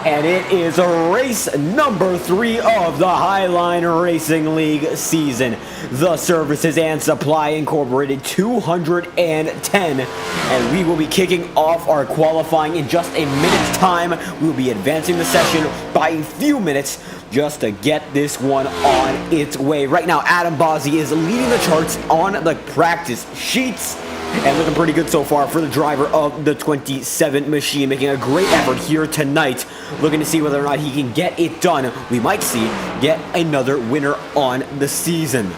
And it is race number 3 of the Highline Racing League season. The Services and Supply Incorporated 210. And we will be kicking off our qualifying in just a minute's time. We will be advancing the session by a few minutes just to get this one on its way. Right now, Adam Bozzi is leading the charts on the practice sheets. And looking pretty good so far for the driver of the 27 machine, making a great effort here tonight, looking to see whether or not he can get it done. We might see yet another winner on the season.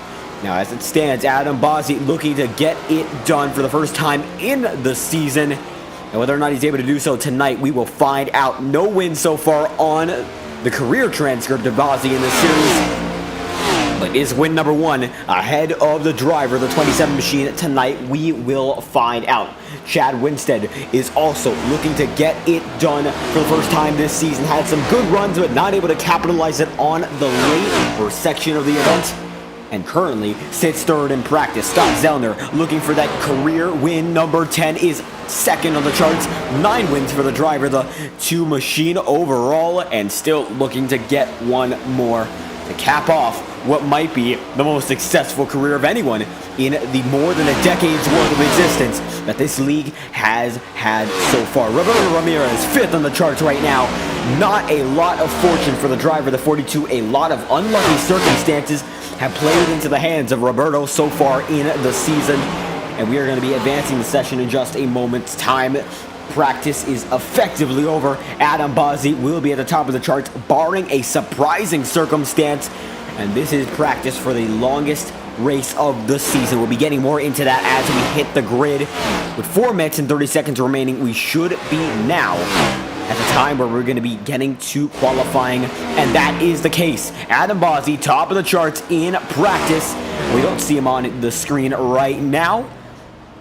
Now, as it stands, Adam Bozzi looking to get it done for the first time in the season. And whether or not he's able to do so tonight, we will find out. No wins so far on the career transcript of Bozzi in this series. But is win number 1 ahead of the driver, the 27 machine tonight? We will find out. Chad Winstead is also looking to get it done for the first time this season. Had some good runs, but not able to capitalize it on the late section of the event. And currently sits third in practice. Scott Zellner looking for that career win. Number 10 is second on the charts. 9 wins for the driver, the 2 machine overall, and still looking to get one more to cap off what might be the most successful career of anyone in the more than a decade's worth of existence that this league has had so far. Roberto Ramirez, 5th on the charts right now. Not a lot of fortune for the driver, the 42. A lot of unlucky circumstances have played into the hands of Roberto so far in the season. And we are going to be advancing the session in just a moment's time. Practice is effectively over. Adam Bozzi will be at the top of the charts, barring a surprising circumstance. And this is practice for the longest race of the season. We'll be getting more into that as we hit the grid. With 4 minutes and 30 seconds remaining, we should be now at the time where we're going to be getting to qualifying. And that is the case. Adam Bozzi, top of the charts in practice. We don't see him on the screen right now,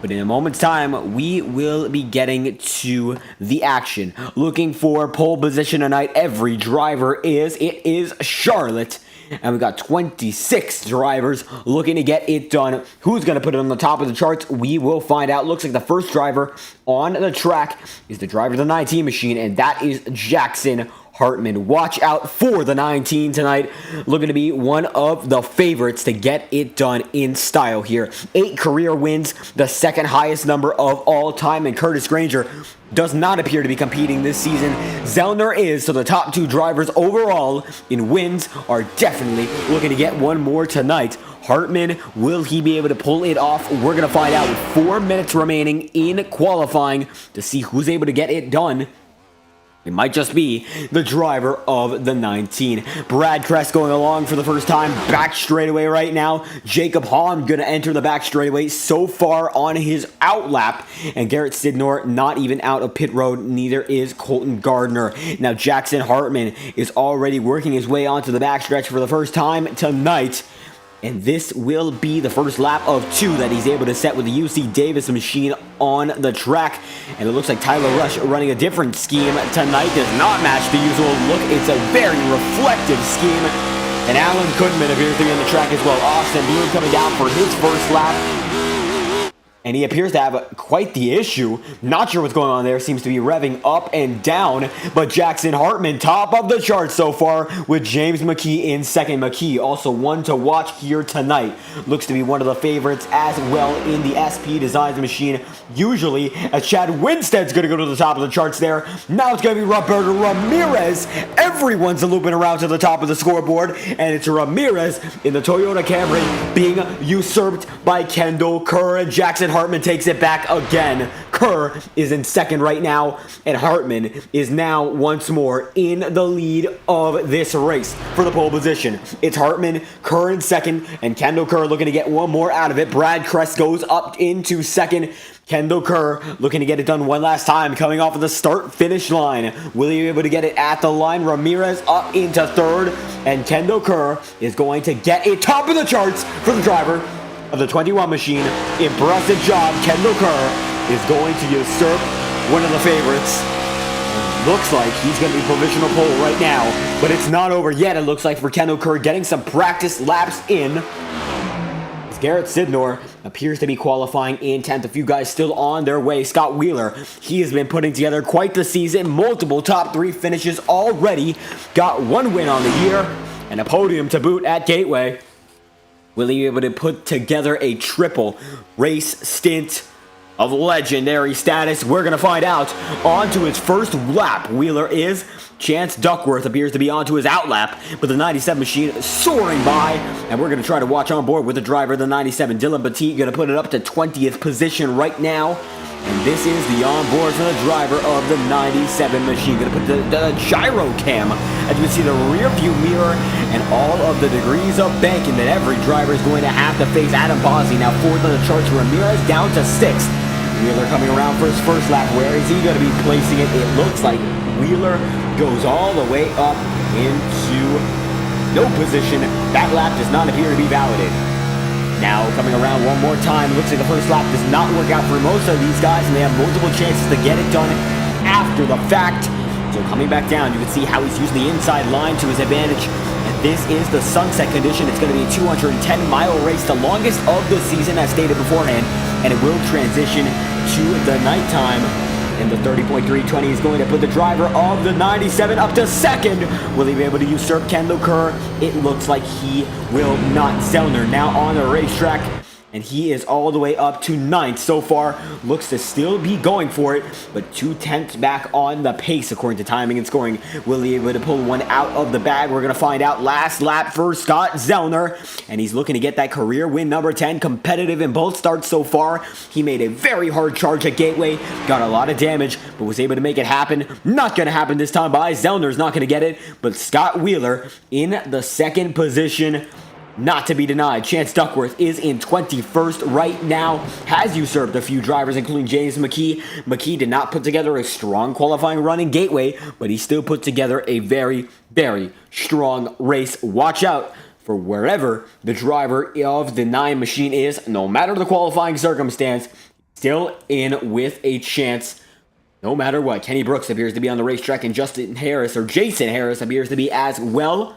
but in a moment's time, we will be getting to the action. Looking for pole position tonight, every driver is. It is Charlotte. And we got 26 drivers looking to get it done. Who's going to put it on the top of the charts? We will find out. Looks like the first driver on the track is the driver of the 19 machine, and that is Jackson Hartman. Watch out for the 19 tonight. Looking to be one of the favorites to get it done in style here. 8 career wins, the second highest number of all time, and Curtis Granger does not appear to be competing this season. Zellner is, so the top 2 drivers overall in wins are definitely looking to get one more tonight. Hartman, will he be able to pull it off? We're going to find out with 4 minutes remaining in qualifying to see who's able to get it done. It might just be the driver of the 19. Brad Kress going along for the first time. Back straightaway right now. Jacob Hahn going to enter the back straightaway so far on his out lap. And Garrett Sidnor not even out of pit road. Neither is Colton Gardner. Now Jackson Hartman is already working his way onto the backstretch for the first time tonight. And this will be the first lap of 2 that he's able to set with the UC Davis machine on the track. And it looks like Tyler Rush running a different scheme tonight. Does not match the usual look. It's a very reflective scheme. And Alan Goodman appears to be on the track as well. Austin Bloom coming down for his first lap. And he appears to have quite the issue. Not sure what's going on there. Seems to be revving up and down. But Jackson Hartman, top of the chart so far, with James McKee in second. McKee, also one to watch here tonight. Looks to be one of the favorites as well in the SP Designs machine. Usually, as Chad Winstead's going to go to the top of the charts there. Now it's going to be Roberto Ramirez. Everyone's looping around to the top of the scoreboard. And it's Ramirez in the Toyota Camry being usurped by Kendall Kerr. And Jackson Hartman takes it back again. Kerr is in second right now, and Hartman is now once more in the lead of this race for the pole position. It's Hartman, Kerr in second, and Kendall Kerr looking to get one more out of it. Brad Kress goes up into second. Kendall Kerr looking to get it done one last time, coming off of the start-finish line. Will he be able to get it at the line? Ramirez up into third, and Kendall Kerr is going to get it top of the charts for the driver of the 21 machine. Impressive job. Kendall Kerr is going to usurp one of the favorites. Looks like he's going to be provisional pole right now, but it's not over yet. It looks like for Kendall Kerr getting some practice laps in. He's Garrett Sidnor appears to be qualifying in 10th. A few guys still on their way. Scott Wheeler, he has been putting together quite the season. Multiple top 3 finishes already. Got 1 win on the year and a podium to boot at Gateway. Will he be able to put together a triple race stint of legendary status? We're going to find out. On to his first lap, Wheeler is. Chance Duckworth appears to be onto his outlap, but the 97 machine soaring by, and we're going to try to watch on board with the driver of the 97. Dylan Petit going to put it up to 20th position right now, and this is the onboard for the driver of the 97 machine. Going to put the gyro cam, as you can see the rear view mirror, and all of the degrees of banking that every driver is going to have to face. Adam Bossi now 4th on the charts, Ramirez down to 6th. Wheeler coming around for his first lap. Where is he going to be placing it? It looks like Wheeler goes all the way up into no position. That lap does not appear to be validated. Now coming around one more time. Looks like the first lap does not work out for most of these guys, and they have multiple chances to get it done after the fact. So coming back down, you can see how he's using the inside line to his advantage. And this is the sunset condition. It's going to be a 210-mile race, the longest of the season as stated beforehand. And it will transition to the nighttime. And the 30.320 is going to put the driver of the 97 up to 2nd. Will he be able to usurp Kendall Kerr? It looks like he will not. Zellner now on the racetrack, and he is all the way up to 9th so far. Looks to still be going for it, but 2/10 back on the pace according to timing and scoring. Will he be able to pull one out of the bag? We're going to find out. Last lap for Scott Zellner, and he's looking to get that career win number 10. Competitive in both starts so far. He made a very hard charge at Gateway, got a lot of damage, but was able to make it happen. Not going to happen this time by Zellner's not going to get it, but Scott Wheeler in the 2nd position. Not to be denied. Chance Duckworth is in 21st right now. Has usurped a few drivers, including James McKee. McKee did not put together a strong qualifying run in Gateway, but he still put together a very, very strong race. Watch out for wherever the driver of the 9 machine is. No matter the qualifying circumstance, still in with a chance. No matter what. Kenny Brooks appears to be on the racetrack, and Jason Harris appears to be as well.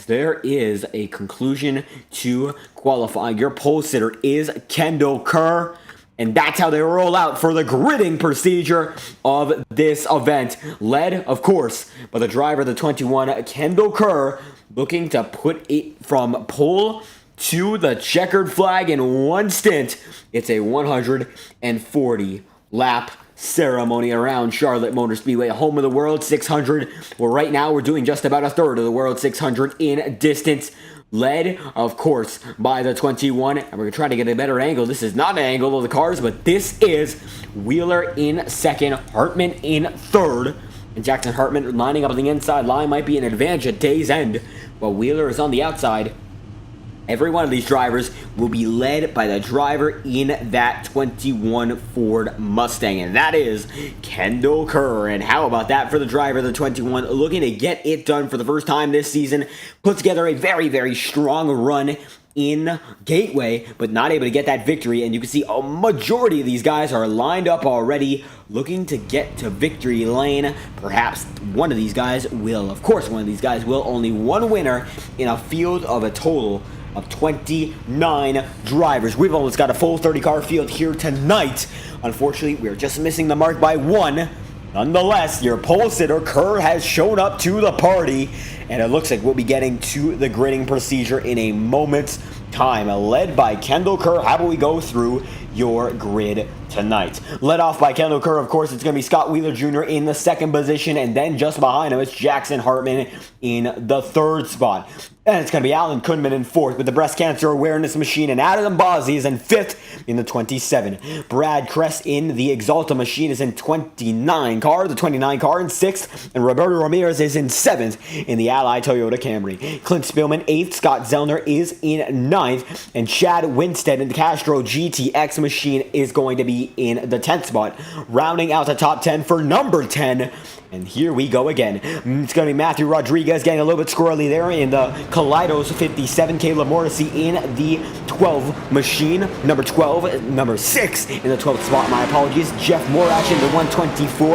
There is a conclusion to qualifying. Your pole sitter is Kendall Kerr, and that's how they roll out for the gridding procedure of this event. Led, of course, by the driver of the 21, Kendall Kerr, looking to put it from pole to the checkered flag in one stint. It's a 140 lap ceremony around Charlotte Motor Speedway, home of the World 600. Well, right now we're doing just about a third of the World 600 in distance. Led, of course, by the 21, and we're going to try to get a better angle. This is not an angle of the cars, but this is Wheeler in 2nd, Hartman in 3rd, and Jackson Hartman lining up on the inside line might be an advantage at day's end, while Wheeler is on the outside. Every one of these drivers will be led by the driver in that 21 Ford Mustang, and that is Kendall Kerr. And how about that for the driver of the 21, looking to get it done for the first time this season. Put together a very, very strong run in Gateway, but not able to get that victory. And you can see a majority of these guys are lined up already, looking to get to victory lane. Perhaps one of these guys will. Of course, one of these guys will. Only one winner in a field of a total of 29 drivers. We've almost got a full 30-car field here tonight. Unfortunately, we're just missing the mark by 1. Nonetheless, your pole sitter, Kerr, has shown up to the party, and it looks like we'll be getting to the gridding procedure in a moment's time. Led by Kendall Kerr, how about we go through your grid tonight? Led off by Kendall Kerr, of course, it's going to be Scott Wheeler Jr. in the 2nd position, and then just behind him, it's Jackson Hartman in the 3rd spot. And it's going to be Alan Kunman in 4th with the breast cancer awareness machine, and Adam Bossi is in 5th in the 27. Brad Kress in the Exalta machine is in 29 car, the 29 car in 6th, and Roberto Ramirez is in 7th in the Ally Toyota Camry. Clint Spillman 8th, Scott Zellner is in 9th, and Chad Winstead in the Castro GTX machine is going to be in the 10th spot. Rounding out the top 10 for number 10. And here we go again. It's going to be Matthew Rodriguez getting a little bit squirrely there in the Kaleidos 57. Caleb Morrissey in the 12 machine. Number 12, number 6 in the 12th spot. My apologies. Jeff Morach in the 124.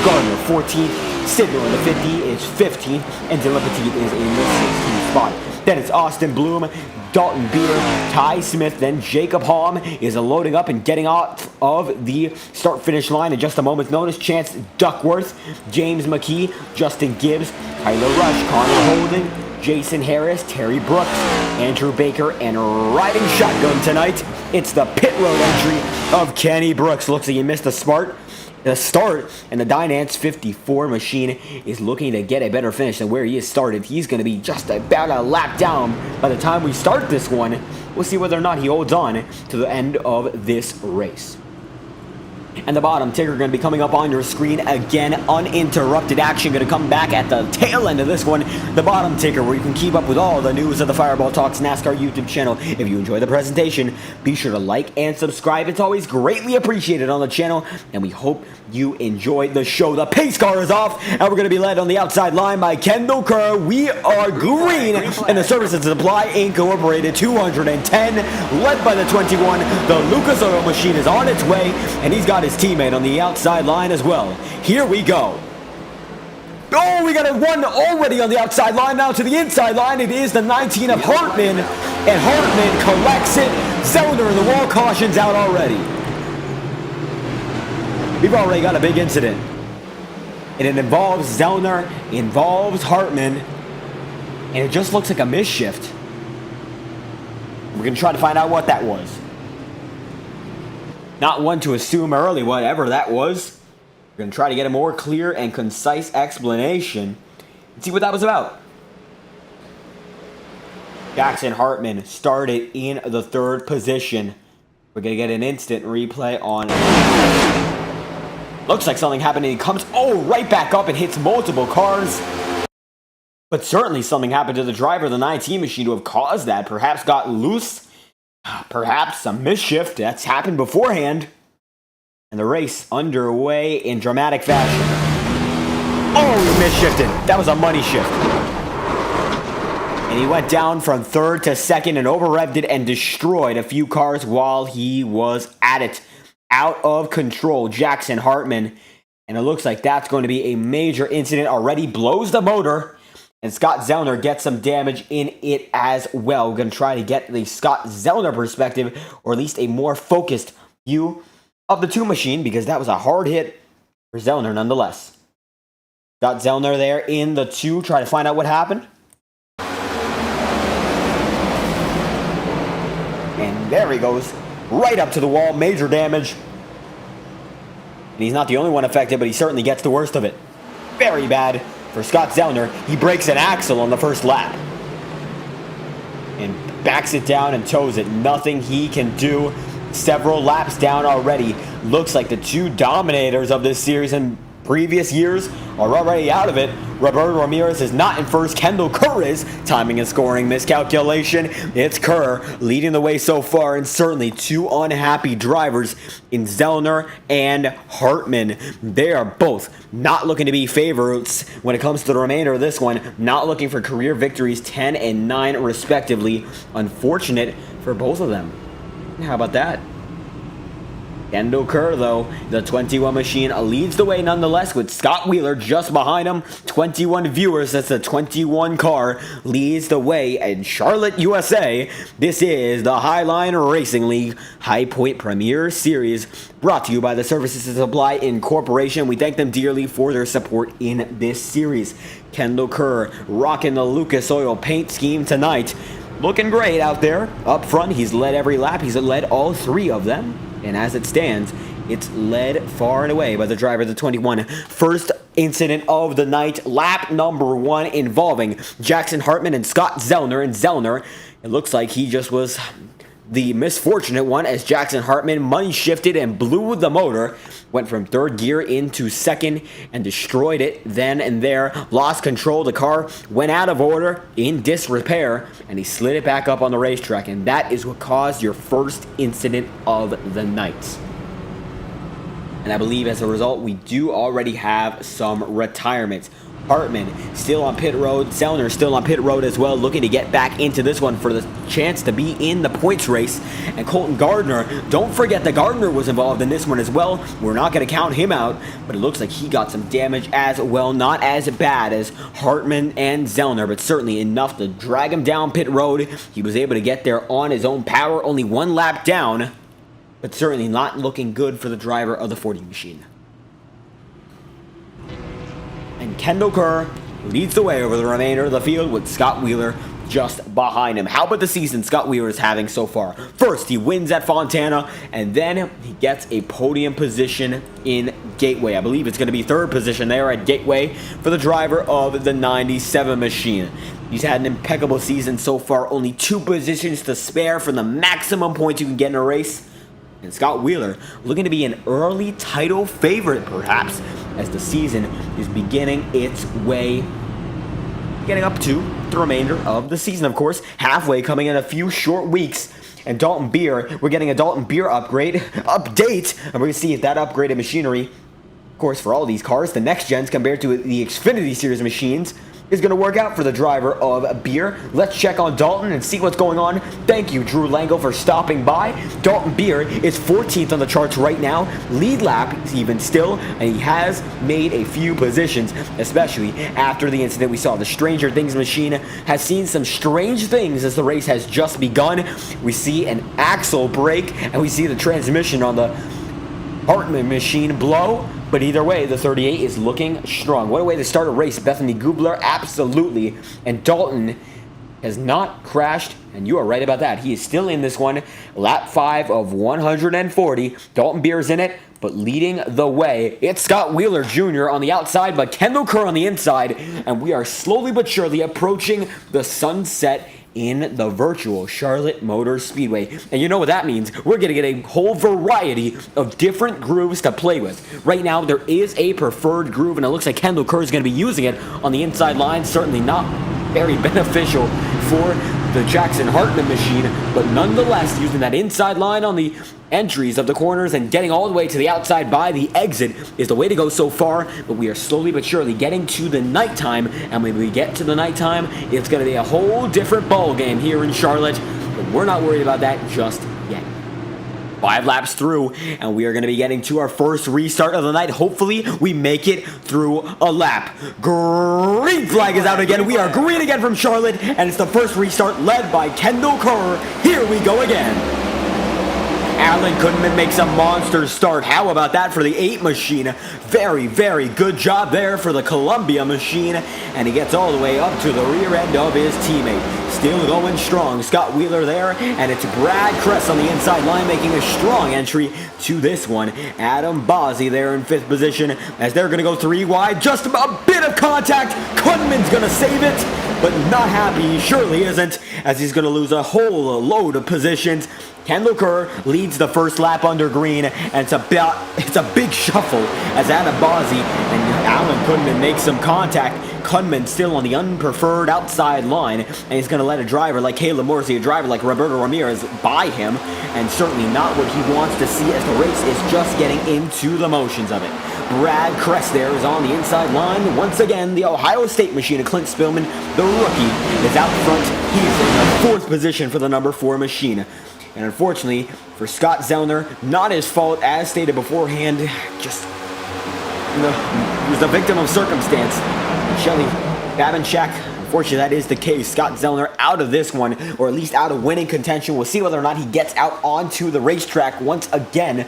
Gardner 14th. Sidney in the 50 is 15th. And Dylan Petit is in the 16th spot. Then it's Austin Bloom Dalton Beer, Ty Smith, then Jacob Halm is loading up and getting off of the start-finish line in just a moment's notice. Chance Duckworth, James McKee, Justin Gibbs, Tyler Rush, Connor Holden, Jason Harris, Terry Brooks, Andrew Baker, and riding shotgun tonight, it's the pit road entry of Kenny Brooks. Looks like he missed the start, and the Dynance 54 machine is looking to get a better finish than where he has started. He's going to be just about a lap down by the time we start this one. We'll see whether or not he holds on to the end of this race. And the bottom ticker going to be coming up on your screen again. Uninterrupted action going to come back at the tail end of this one. The bottom ticker, where you can keep up with all the news of the Fireball Talks NASCAR YouTube channel. If you enjoy the presentation, be sure to like and subscribe. It's always greatly appreciated on the channel, and we hope you enjoy the show. The pace car is off, and we're going to be led on the outside line by Kendall Kerr. We are green, and the Services Supply Incorporated 210, led by the 21. The Lucas Oil machine is on its way, and he's got his teammate on the outside line as well. Here we go. Oh, we got a one already on the outside line. Now to the inside line. It is the 19 of Hartman, and Hartman collects it. Zellner in the wall, cautions out already. We've already got a big incident, and it involves Zellner, involves Hartman, and it just looks like a misshift. We're going to try to find out what that was. Not one to assume early, whatever that was. We're going to try to get a more clear and concise explanation and see what that was about. Jackson Hartman started in the third position. We're going to get an instant replay on. Looks like something happened, and he comes right back up and hits multiple cars. But certainly something happened to the driver of the 19 machine to have caused that. Perhaps got loose. Perhaps some mischief that's happened beforehand. And the race underway in dramatic fashion. Oh, he misshifted. That was a money shift. And he went down from third to second and over-revved it and destroyed a few cars while he was at it. Out of control, Jackson Hartman. And it looks like that's going to be a major incident. Already blows the motor. And Scott Zellner gets some damage in it as well. We're going to try to get the Scott Zellner perspective, or at least a more focused view of the two machine, because that was a hard hit for Zellner nonetheless. Scott Zellner there in the two, try to find out what happened. And there he goes, right up to the wall, major damage. And he's not the only one affected, but he certainly gets the worst of it. Very bad. For Scott Zellner, he breaks an axle on the first lap and backs it down and tows it. Nothing he can do. Several laps down already. Looks like the two dominators of this series in previous years are already out of it. Roberto Ramirez is not in first. Kendall Kerr is. Timing and scoring miscalculation. It's Kerr leading the way so far, and certainly two unhappy drivers in Zellner and Hartman. They are both not looking to be favorites when it comes to the remainder of this one. Not looking for career victories, 10 and 9 respectively. Unfortunate for both of them. How about that? Kendall Kerr, though, the 21 machine leads the way nonetheless, with Scott Wheeler just behind him. 21 viewers, that's the 21 car, leads the way in Charlotte, USA. This is the Highline Racing League HighPoint Premiere Series, brought to you by the Services Supply Incorporation. We thank them dearly for their support in this series. Kendall Kerr rocking the Lucas Oil paint scheme tonight. Looking great out there. Up front, he's led every lap. He's led all three of them. And as it stands, it's led far and away by the driver of the 21. First incident of the night, lap number 1, involving Jackson Hartman and Scott Zellner. And Zellner, it looks like he just was the misfortunate one, as Jackson Hartman money shifted and blew the motor, went from third gear into second and destroyed it then and there, lost control. The car went out of order, in disrepair, and he slid it back up on the racetrack, and that is what caused your first incident of the night. And I believe as a result, we do already have some retirements. Hartman still on pit road. Zellner still on pit road as well, looking to get back into this one for the chance to be in the points race. And Colton Gardner, don't forget that Gardner was involved in this one as well. We're not going to count him out, but it looks like he got some damage as well. Not as bad as Hartman and Zellner, but certainly enough to drag him down pit road. He was able to get there on his own power, only one lap down, but certainly not looking good for the driver of the 40 machine. And Kendall Kerr leads the way over the remainder of the field with Scott Wheeler just behind him. How about the season Scott Wheeler is having so far? First, he wins at Fontana, and then he gets a podium position in Gateway. I believe it's going to be third position there at Gateway for the driver of the 97 machine. He's had an impeccable season so far, only 2 positions to spare for the maximum points you can get in a race. And Scott Wheeler looking to be an early title favorite, perhaps, as the season is beginning its way, getting up to the remainder of the season, of course. Halfway coming in a few short weeks. And Dalton Beer, we're getting a Dalton Beer update, and we're going to see if that upgraded machinery, of course, for all these cars, the next gens compared to the Xfinity Series machines, is going to work out for the driver of Beer. Let's check on Dalton and see what's going on. Thank you, Drew Lango, for stopping by. Dalton Beer is 14th on the charts right now. Lead lap even still, and he has made a few positions, especially after the incident we saw. The Stranger Things machine has seen some strange things as the race has just begun. We see an axle break, and we see the transmission on the Hartman machine blow. But either way, the 38 is looking strong. What a way to start a race. Bethany Gubler, absolutely. And Dalton has not crashed, and you are right about that. He is still in this one. Lap 5 of 140. Dalton Beer's in it, but leading the way, it's Scott Wheeler Jr. on the outside, but Kendall Kerr on the inside. And we are slowly but surely approaching the sunset in the virtual Charlotte Motor Speedway. And you know what that means. We're going to get a whole variety of different grooves to play with. Right now, there is a preferred groove, and it looks like Kendall Kerr is going to be using it on the inside line. Certainly not very beneficial for the Jackson Hartman machine, but nonetheless, using that inside line on the entries of the corners and getting all the way to the outside by the exit is the way to go so far. But we are slowly but surely getting to the nighttime, and when we get to the nighttime, it's going to be a whole different ball game here in Charlotte. But we're not worried about that just yet. 5 laps through, and we are going to be getting to our first restart of the night. Hopefully, we make it through a lap. Green flag is out again. We are green again from Charlotte, and it's the first restart led by Kendall Kerr. Here we go again. Alan Goodman makes a monster start. How about that for the 8 machine? Very, very good job there for the Columbia machine. And he gets all the way up to the rear end of his teammate. Still going strong. Scott Wheeler there. And it's Brad Kress on the inside line making a strong entry to this one. Adam Bozzi there in 5th position as they're going to go 3 wide. Just a bit of contact. Goodman's going to save it, but not happy. He surely isn't, as he's going to lose a whole load of positions. Kendall Kerr leads the first lap under green, and it's a big shuffle as Adam Bozzi and Alan Goodman make some contact. Kunman still on the unpreferred outside line, and he's going to let a driver like Caleb Morrissey, a driver like Roberto Ramirez, by him, and certainly not what he wants to see as the race is just getting into the motions of it. Brad Kress there is on the inside line. Once again, the Ohio State machine of Clint Spillman, the rookie, is out front. He's in the 4th position for the number 4 machine. And unfortunately, for Scott Zellner, not his fault, as stated beforehand, just he was the victim of circumstance. Shelly Babinchak, unfortunately that is the case. Scott Zellner out of this one, or at least out of winning contention. We'll see whether or not he gets out onto the racetrack once again.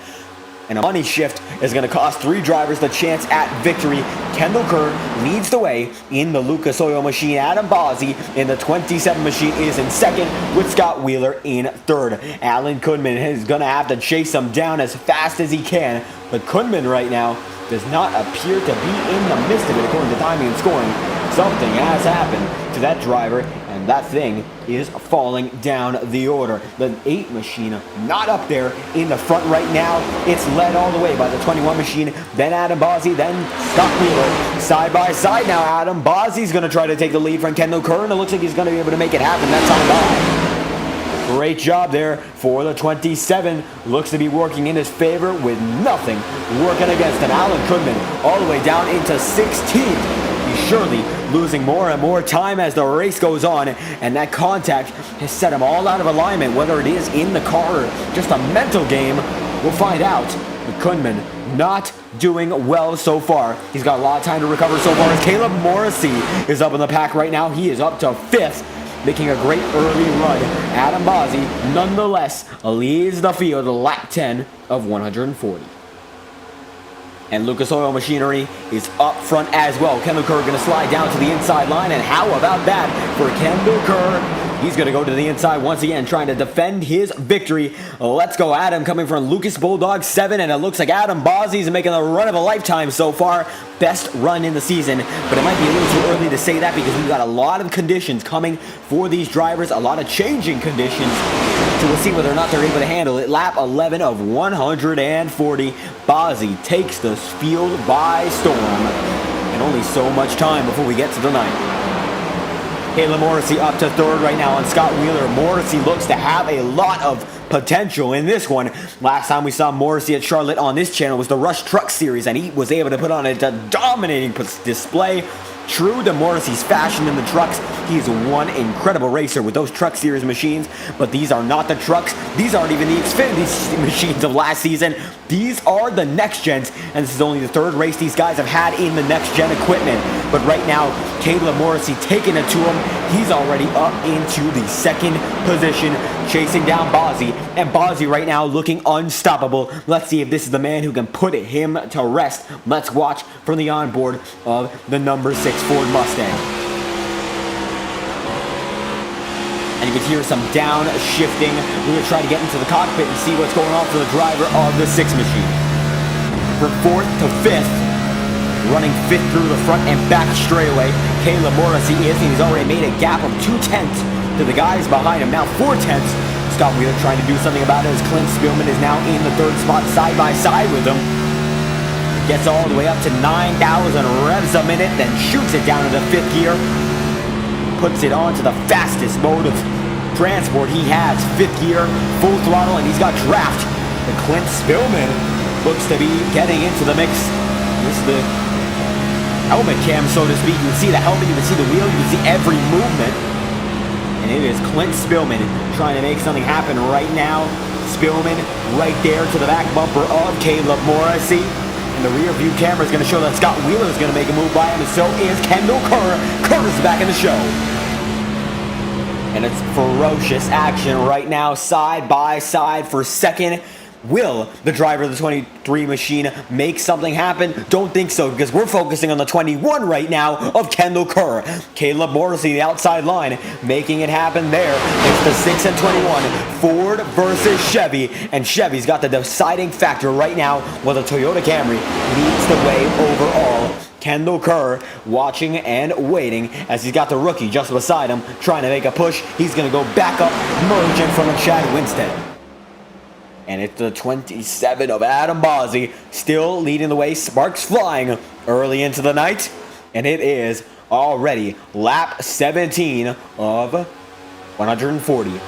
And a money shift is going to cost 3 drivers the chance at victory. Kendall Kerr leads the way in the Lucas Oil machine. Adam Bozzi in the 27 machine is in 2nd, with Scott Wheeler in 3rd. Alan Goodman is going to have to chase him down as fast as he can. But Goodman right now does not appear to be in the midst of it according to timing and scoring. Something has happened to that driver, and that thing is falling down the order. The 8 machine not up there in the front right now. It's led all the way by the 21 machine, then Adam Bozzi, then Scott Wheeler. Side by side now, Adam Bozzi's going to try to take the lead from Kendall Kerr, and it looks like he's going to be able to make it happen that time by. Great job there for the 27. Looks to be working in his favor with nothing working against him. Alan Goodman all the way down into 16th. He surely losing more and more time as the race goes on, and that contact has set him all out of alignment, whether it is in the car or just a mental game. We'll find out. But Kunman not doing well so far. He's got a lot of time to recover so far as Caleb Morrissey is up in the pack right now. He is up to 5th, making a great early run. Adam Bozzi, nonetheless, leads the field lap 10 of 140. And Lucas Oil Machinery is up front as well. Kendall Kerr going to slide down to the inside line, and how about that for Kendall Kerr? He's going to go to the inside once again, trying to defend his victory. Let's go, Adam, coming from Lucas Bulldog 7, and it looks like Adam Bozzi is making a run of a lifetime so far. Best run in the season, but it might be a little too early to say that because we've got a lot of conditions coming for these drivers, a lot of changing conditions. So we'll see whether or not they're able to handle it. Lap 11 of 140. Bozzi takes the field by storm. And only so much time before we get to the ninth. Caleb Morrissey up to 3rd right now on Scott Wheeler. Morrissey looks to have a lot of potential in this one. Last time we saw Morrissey at Charlotte on this channel was the Rush Truck Series, and he was able to put on a dominating display. True to Morrissey's fashion in the trucks, he's one incredible racer with those Truck Series machines, but these are not the trucks. These aren't even the Xfinity machines of last season. These are the Next Gens, and this is only the 3rd race these guys have had in the Next Gen equipment. But right now, Caleb Morrissey taking it to him. He's already up into the 2nd position, chasing down Bozzi, and Bozzi right now looking unstoppable. Let's see if this is the man who can put him to rest. Let's watch from the onboard of the number 6 Ford Mustang. And you can hear some downshifting. We're going to try to get into the cockpit and see what's going on for the driver of the 6 machine. From 4th to 5th, running 5th through the front and back straightaway, Caleb Morrissey is, and he's already made a gap of 2/10 to the guys behind him. Now 4/10. Scott Wheeler trying to do something about it as Clint Spielman is now in the 3rd spot side by side with him. Gets all the way up to 9,000 revs a minute, then shoots it down into 5th gear. Puts it onto the fastest mode of transport he has, 5th gear, full throttle, and he's got draft. But Clint Spielman looks to be getting into the mix. This is the helmet cam, so to speak. You can see the helmet, you can see the wheel, you can see every movement. And it is Clint Spielman trying to make something happen right now. Spielman right there to the back bumper of Caleb Morrissey. And the rear view camera is going to show that Scott Wheeler is going to make a move by him, and so is Kendall Kerr. Kerr is back in the show. And it's ferocious action right now, side by side for 2nd. Will the driver of the 23 machine make something happen? Don't think so, because we're focusing on the 21 right now of Kendall Kerr. Caleb Morrissey, the outside line, making it happen there. It's the 6 and 21, Ford versus Chevy, and Chevy's got the deciding factor right now, while the Toyota Camry leads the way overall. Kendall Kerr watching and waiting as he's got the rookie just beside him, trying to make a push. He's going to go back up, merge in front of Chad Winstead. And it's the 27 of Adam Bozzi, still leading the way, sparks flying early into the night. And it is already lap 17 of 140.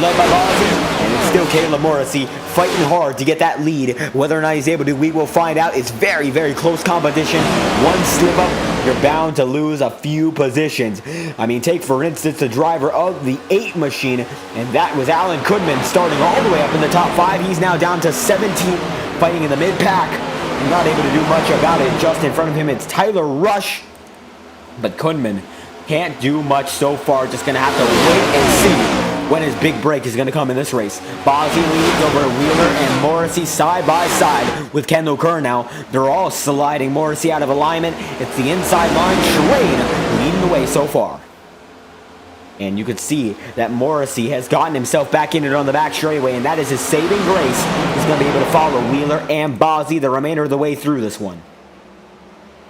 Led by Bozzi, and it's still Caleb Morrissey fighting hard to get that lead. Whether or not he's able to, we will find out. It's very, very close competition. One slip up, you're bound to lose a few positions. I mean, take for instance the driver of the 8 machine, and that was Alan Kudman starting all the way up in the top 5. He's now down to 17th, fighting in the mid-pack. Not able to do much about it. Just in front of him, it's Tyler Rush. But Kudman can't do much so far. Just going to have to wait and see when his big break is going to come in this race. Bozzi leads over Wheeler and Morrissey side by side with Kendall Kerr now. They're all sliding Morrissey out of alignment. It's the inside line. Schrain leading the way so far. And you could see that Morrissey has gotten himself back in it on the back straightaway, and that is his saving grace. He's going to be able to follow Wheeler and Bozzi the remainder of the way through this one.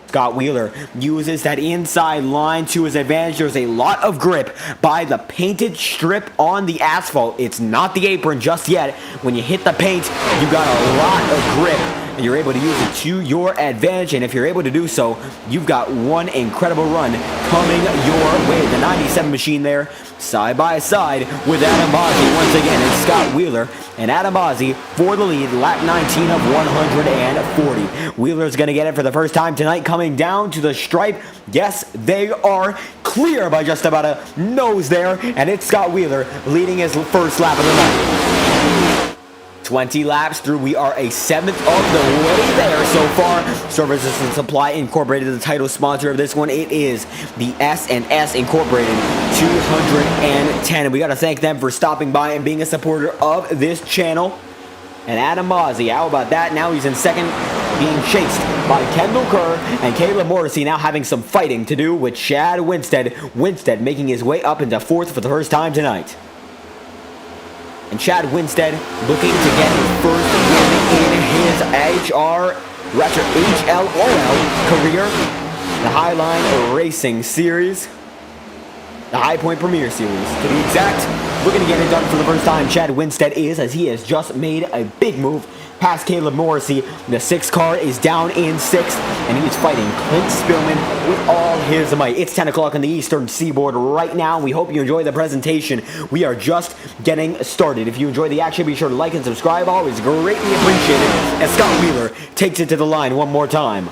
Scott Wheeler uses that inside line to his advantage. There's a lot of grip by the painted strip on the asphalt. It's not the apron just yet. When you hit the paint, you got a lot of grip and you're able to use it to your advantage. And if you're able to do so, you've got one incredible run coming your way. The 97 machine there, side by side with Adam Bozzi once again, and Scott Wheeler. And Adam Bozzi for the lead, lap 19 of 140. Wheeler's going to get it for the first time tonight, coming down to the stripe. Yes, they are clear by just about a nose there, and it's Scott Wheeler leading his first lap of the night. 20 laps through, we are a 7th of the way there so far. Services and Supply Incorporated, the title sponsor of this one. It is the S&S Incorporated 210. And we got to thank them for stopping by and being a supporter of this channel. And Adam Bozzi, how about that? Now he's in second, being chased by Kendall Kerr and Caleb Morrissey, now having some fighting to do with Chad Winstead. Winstead making his way up into 4th for the first time tonight. And Chad Winstead looking to get his first win in his HLRL career, the Highline Racing Series, the HighPoint Premiere Series. To be exact, looking to get it done for the first time, Chad Winstead is, as he has just made a big move past Caleb Morrissey. The 6th car is down in 6th, and he's fighting Clint Spillman with all his might. It's 10 o'clock on the Eastern Seaboard right now. We hope you enjoy the presentation. We are just getting started. If you enjoy the action, be sure to like and subscribe. Always greatly appreciated. As Scott Wheeler takes it to the line one more time.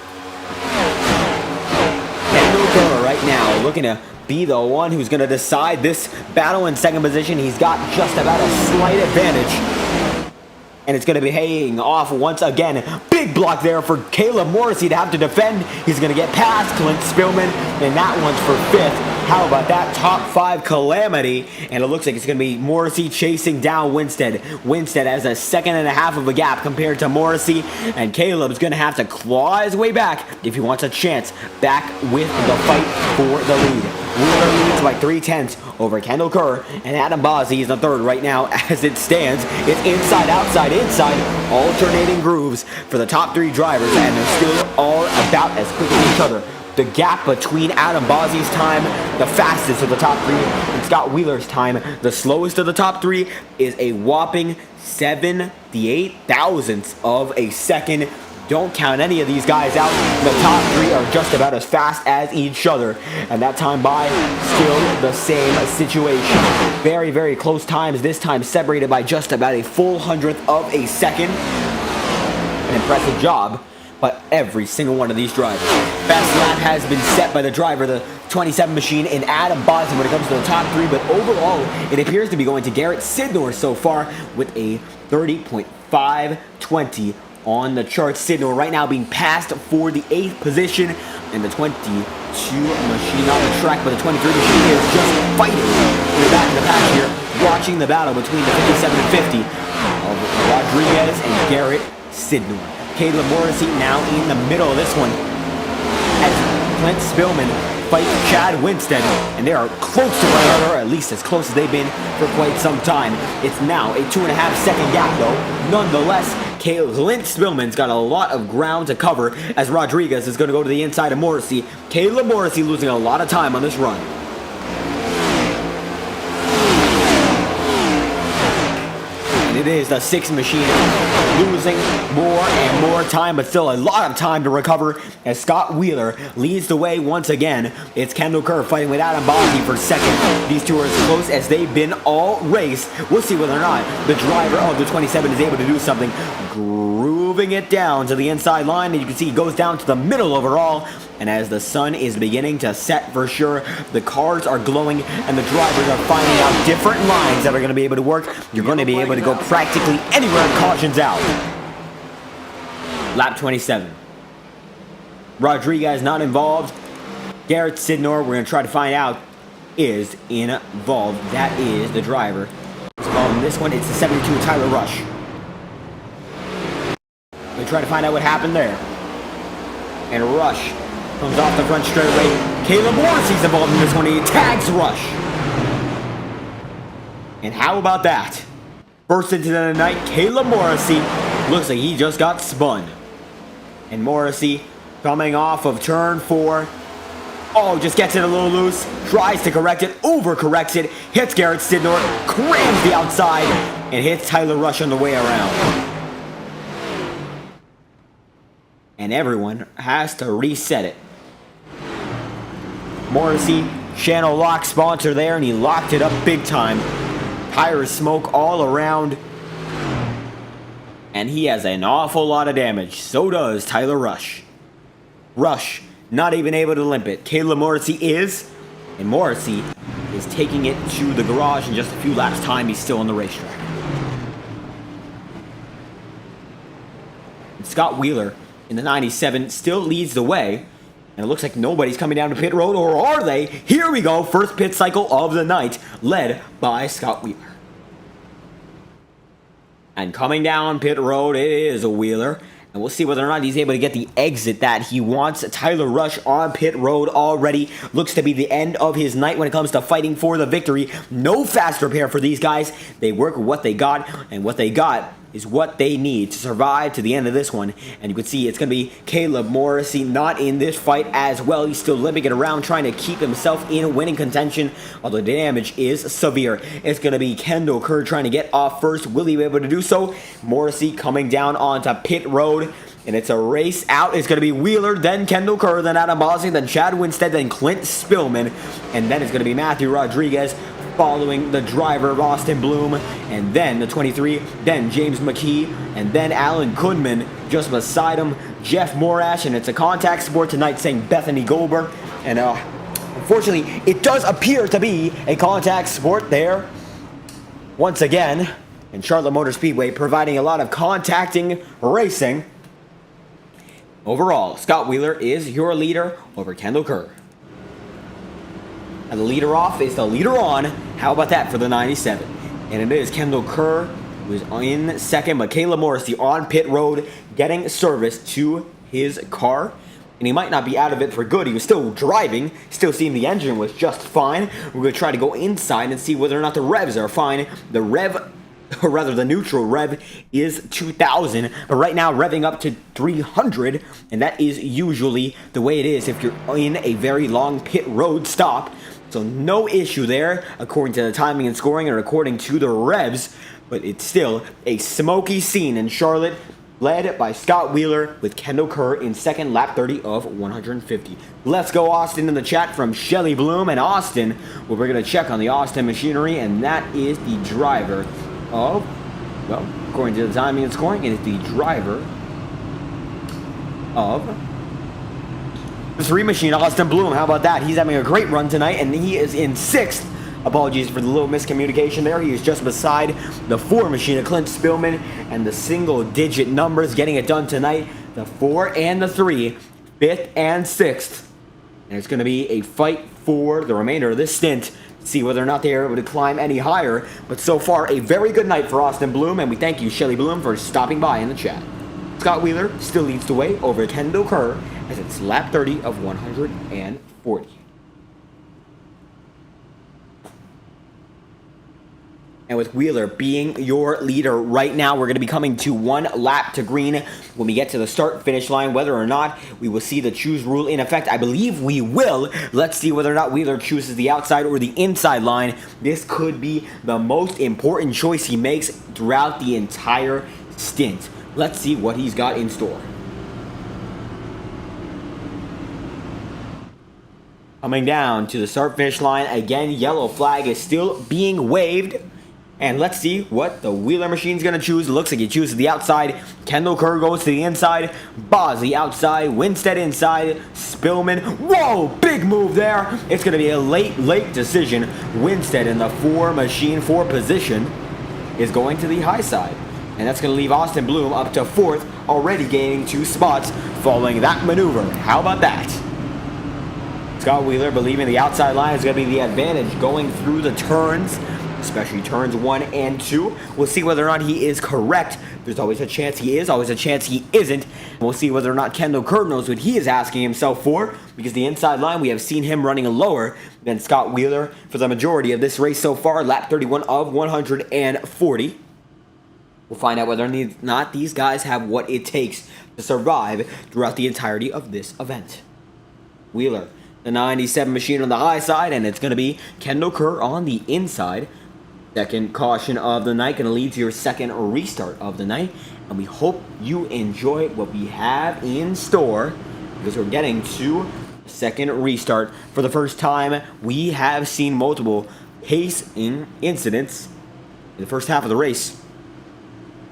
Kendall Kerr right now looking to be the one who's going to decide this battle in second position. He's got just about a slight advantage. And it's going to be paying off once again. Big block there for Caleb Morrissey to have to defend. He's going to get past Clint Spillman, and that one's for 5th. How about that top 5 calamity? And it looks like it's going to be Morrissey chasing down Winstead. Winstead has a 1.5 of a gap compared to Morrissey, and Caleb's going to have to claw his way back if he wants a chance back with the fight for the lead. Wheeler leads by 3/10 over Kendall Kerr, and Adam Bozzi is the 3rd right now as it stands. It's inside, outside, inside, alternating grooves for the top 3 drivers, and they're still all about as quick as each other. The gap between Adam Bozzi's time, the fastest of the top 3, and Scott Wheeler's time, the slowest of the top 3, is a whopping 78 thousandths of a second. Don't count any of these guys out. The top 3 are just about as fast as each other. And that time by, still the same situation. Very, very close times. This time separated by just about a full 100th of a second. An impressive job by every single one of these drivers. Best lap has been set by the driver, the 27 machine, in Adam Bozzi when it comes to the top 3. But overall, it appears to be going to Garrett Sidnor so far with a 30.520 on the chart. Sidnor right now being passed for the 8th position, and the 22 machine on the track, but the 23 machine is just fighting in the back of the pack here, watching the battle between the 57 and 50 of Rodriguez and Garrett Sidnor. Caleb Morrissey now in the middle of this one as Clint Spillman fights Chad Winstead, and they are close to one another, or at least as close as they've been for quite some time. It's now a 2.5 second gap though. Nonetheless, Clint Spillman's got a lot of ground to cover as Rodriguez is going to go to the inside of Morrissey. Caleb Morrissey losing a lot of time on this run. And it is the 6th machine losing more and more time, but still a lot of time to recover as Scott Wheeler leads the way once again. It's Kendall Kerr fighting with Adam Bozzi for 2nd. These two are as close as they've been all race. We'll see whether or not the driver of the 27 is able to do something. Grooving it down to the inside line, and you can see he goes down to the middle overall. And as the sun is beginning to set for sure, the cars are glowing and the drivers are finding out different lines that are going to be able to work. You're going to be able to go practically anywhere caution's out. Lap 27. Rodriguez not involved. Garrett Sidnor, we're going to try to find out, is involved. That is the driver. In this one, it's the 72 Tyler Rush. We try to find out what happened there. And Rush comes off the front straightaway. Caleb Morrissey's involved in this one. He tags Rush. And how about that? First into the night, Caleb Morrissey looks like he just got spun. And Morrissey coming off of turn 4. Oh, just gets it a little loose. Tries to correct it. Overcorrects it. Hits Garrett Sidnor. Crams the outside. And hits Tyler Rush on the way around. and everyone has to reset it. Morrissey, channel lock sponsor there, and he locked it up big time. Tire smoke all around. And he has an awful lot of damage. So does Tyler Rush. Rush, not even able to limp it. Caleb Morrissey is, and Morrissey is taking it to the garage in just a few laps time. He's still on the racetrack. And Scott Wheeler in the 97 still leads the way. And it looks like nobody's coming down to pit road, or are they? Here we go, first pit cycle of the night, led by Scott Wheeler. And coming down pit road, it is a Wheeler. And we'll see whether or not he's able to get the exit that he wants. Tyler Rush on pit road already. Looks to be the end of his night when it comes to fighting for the victory. No fast repair for these guys. They work with what they got, and what they got is what they need to survive to the end of this one. And you can see it's going to be Caleb Morrissey not in this fight as well. He's still limping it around, trying to keep himself in winning contention, although the damage is severe. It's going to be Kendall Kerr trying to get off first. Will he be able to do so? Morrissey coming down onto pit road. And it's a race out. It's going to be Wheeler, then Kendall Kerr, then Adam Bosnick, then Chad Winstead, then Clint Spillman. And then it's going to be Matthew Rodriguez following the driver, Austin Bloom, and then the 23, then James McKee, and then Alan Kudman just beside him, Jeff Morash, and it's a contact sport tonight saying Bethany Goldberg, and unfortunately, it does appear to be a contact sport there once again, and Charlotte Motor Speedway providing a lot of contacting racing. Overall, Scott Wheeler is your leader over Kendall Kerr. And the leader off is the leader on. How about that for the 97? And it is Kendall Kerr who is in second, but Caleb Morrissey on pit road getting service to his car. And he might not be out of it for good. He was still driving, still seeing the engine was just fine. We're going to try to go inside and see whether or not the revs are fine. The rev, or rather the neutral rev, is 2,000, but right now revving up to 300, and that is usually the way it is if you're in a very long pit road stop. So no issue there, according to the timing and scoring and according to the revs, but it's still a smoky scene in Charlotte, led by Scott Wheeler with Kendall Kerr in second, lap 30 of 150. Let's go Austin in the chat from Shelly Bloom, and Austin, well, we're going to check on the Austin machinery, and that is the driver of, well, according to the timing and scoring, it is the driver of the 3 machine, Austin Bloom. How about that? He's having a great run tonight, and he is in 6th. Apologies for the little miscommunication there. He is just beside the 4 machine of Clint Spillman, and the single-digit numbers getting it done tonight. The 4 and the 3, 5th and 6th. And it's going to be a fight for the remainder of this stint. See whether or not they are able to climb any higher. But so far, a very good night for Austin Bloom, and we thank you, Shelly Bloom, for stopping by in the chat. Scott Wheeler still leads the way over Kendall Kerr as it's lap 30 of 140. And with Wheeler being your leader right now, we're going to be coming to 1 lap to green when we get to the start-finish line. Whether or not we will see the choose rule in effect, I believe we will. Let's see whether or not Wheeler chooses the outside or the inside line. This could be the most important choice he makes throughout the entire stint. Let's see what he's got in store. Coming down to the start-finish line, again, yellow flag is still being waved. And let's see what the Wheeler machine's going to choose. It looks like he chooses the outside. Kendall Kerr goes to the inside. Bosley outside. Winstead inside. Spillman. Whoa! Big move there. It's going to be a late decision. Winstead in the 4 machine 4 position is going to the high side. And that's going to leave Austin Bloom up to 4th, already gaining 2 spots following that maneuver. How about that? Scott Wheeler believing the outside line is going to be the advantage going through the turns, especially turns 1 and 2. We'll see whether or not he is correct. There's always a chance he is, always a chance he isn't. We'll see whether or not Kendall Kerr knows what he is asking himself for, because the inside line, we have seen him running lower than Scott Wheeler for the majority of this race so far, lap 31 of 140. We'll find out whether or not these guys have what it takes to survive throughout the entirety of this event. Wheeler, the 97 machine on the high side, and it's going to be Kendall Kerr on the inside. Second caution of the night, going to lead to your second restart of the night. and we hope you enjoy what we have in store, because we're getting to the second restart. For the first time, we have seen multiple pacing incidents in the first half of the race.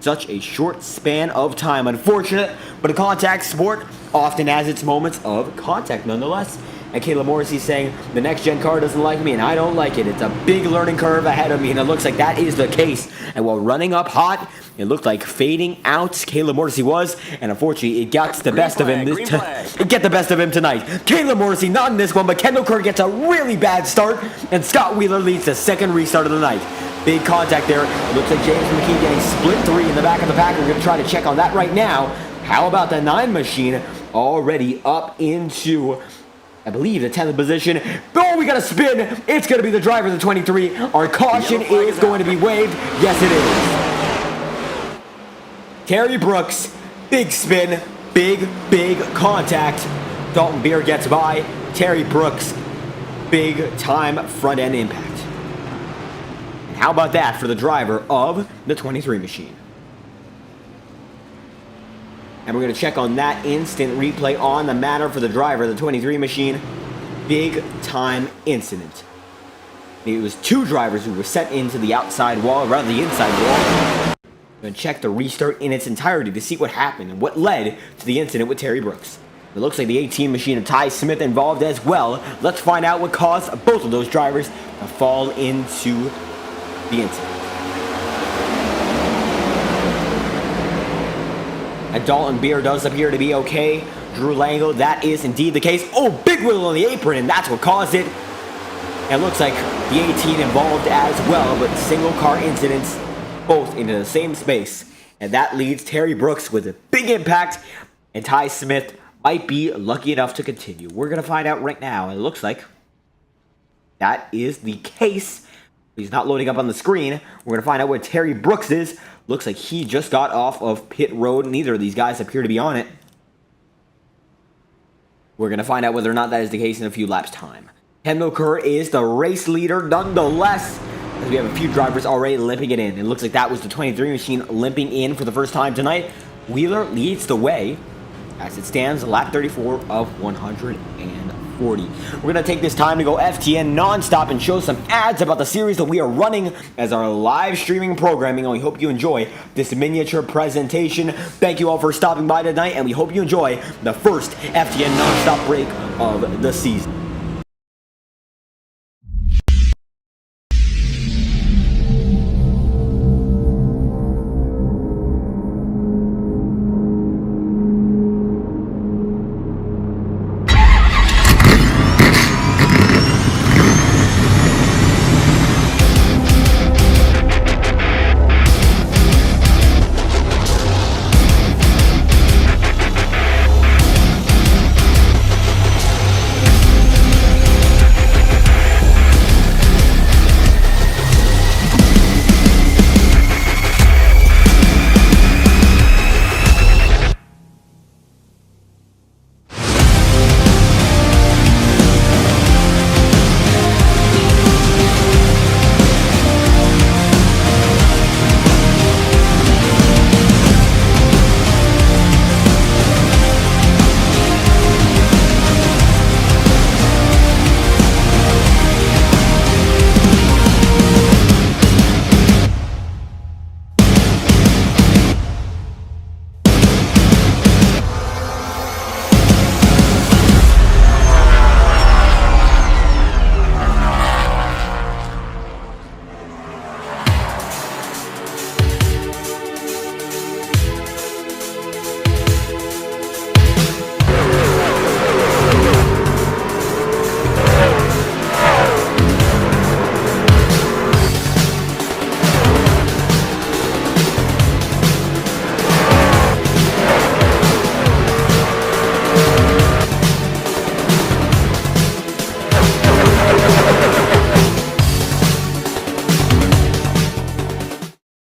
Such a short span of time. Unfortunate, but a contact sport often has its moments of contact nonetheless. And Caleb Morrissey saying, the next-gen car doesn't like me, and I don't like it. It's a big learning curve ahead of me, and it looks like that is the case. And while running up hot, it looked like fading out. Caleb Morrissey was, and unfortunately, it got the best of him. It get the best of him tonight. Caleb Morrissey not in this one, but Kendall Kerr gets a really bad start, and Scott Wheeler leads the second restart of the night. Big contact there. It looks like James McKee getting split 3 in the back of the pack. We're going to try to check on that right now. How about the 9 machine already up into, I believe, the 10th position? Oh, we got a spin. It's going to be the driver of the 23. Our caution is going to be waved. Yes, it is. Terry Brooks, big spin, big contact. Dalton Beer gets by. Terry Brooks, big time front end impact. And how about that for the driver of the 23 machine? And we're going to check on that instant replay on the matter for the driver of the 23 machine. Big time incident. It was 2 drivers who were sent into the outside wall, or rather the inside wall. We're going to check the restart in its entirety to see what happened and what led to the incident with Terry Brooks. It looks like the 18 machine of Ty Smith involved as well. Let's find out what caused both of those drivers to fall into the incident. And Dalton Beer does appear to be okay. Drew Lango, that is indeed the case. Oh, big wheel on the apron, and that's what caused it. And it looks like the 18 involved as well, but single car incidents both into the same space. And that leads Terry Brooks with a big impact, and Ty Smith might be lucky enough to continue. We're going to find out right now, and it looks like that is the case. He's not loading up on the screen. We're going to find out where Terry Brooks is. Looks like he just got off of pit road. Neither of these guys appear to be on it. We're going to find out whether or not that is the case in a few laps' time. Kendall Kerr is the race leader nonetheless, as we have a few drivers already limping it in. It looks like that was the 23 machine limping in for the first time tonight. Wheeler leads the way as it stands lap 34 of 140. We're going to take this time to go FTN non-stop and show some ads about the series that we are running as our live streaming programming, and we hope you enjoy this miniature presentation. Thank you all for stopping by tonight, and we hope you enjoy the first FTN non-stop break of the season.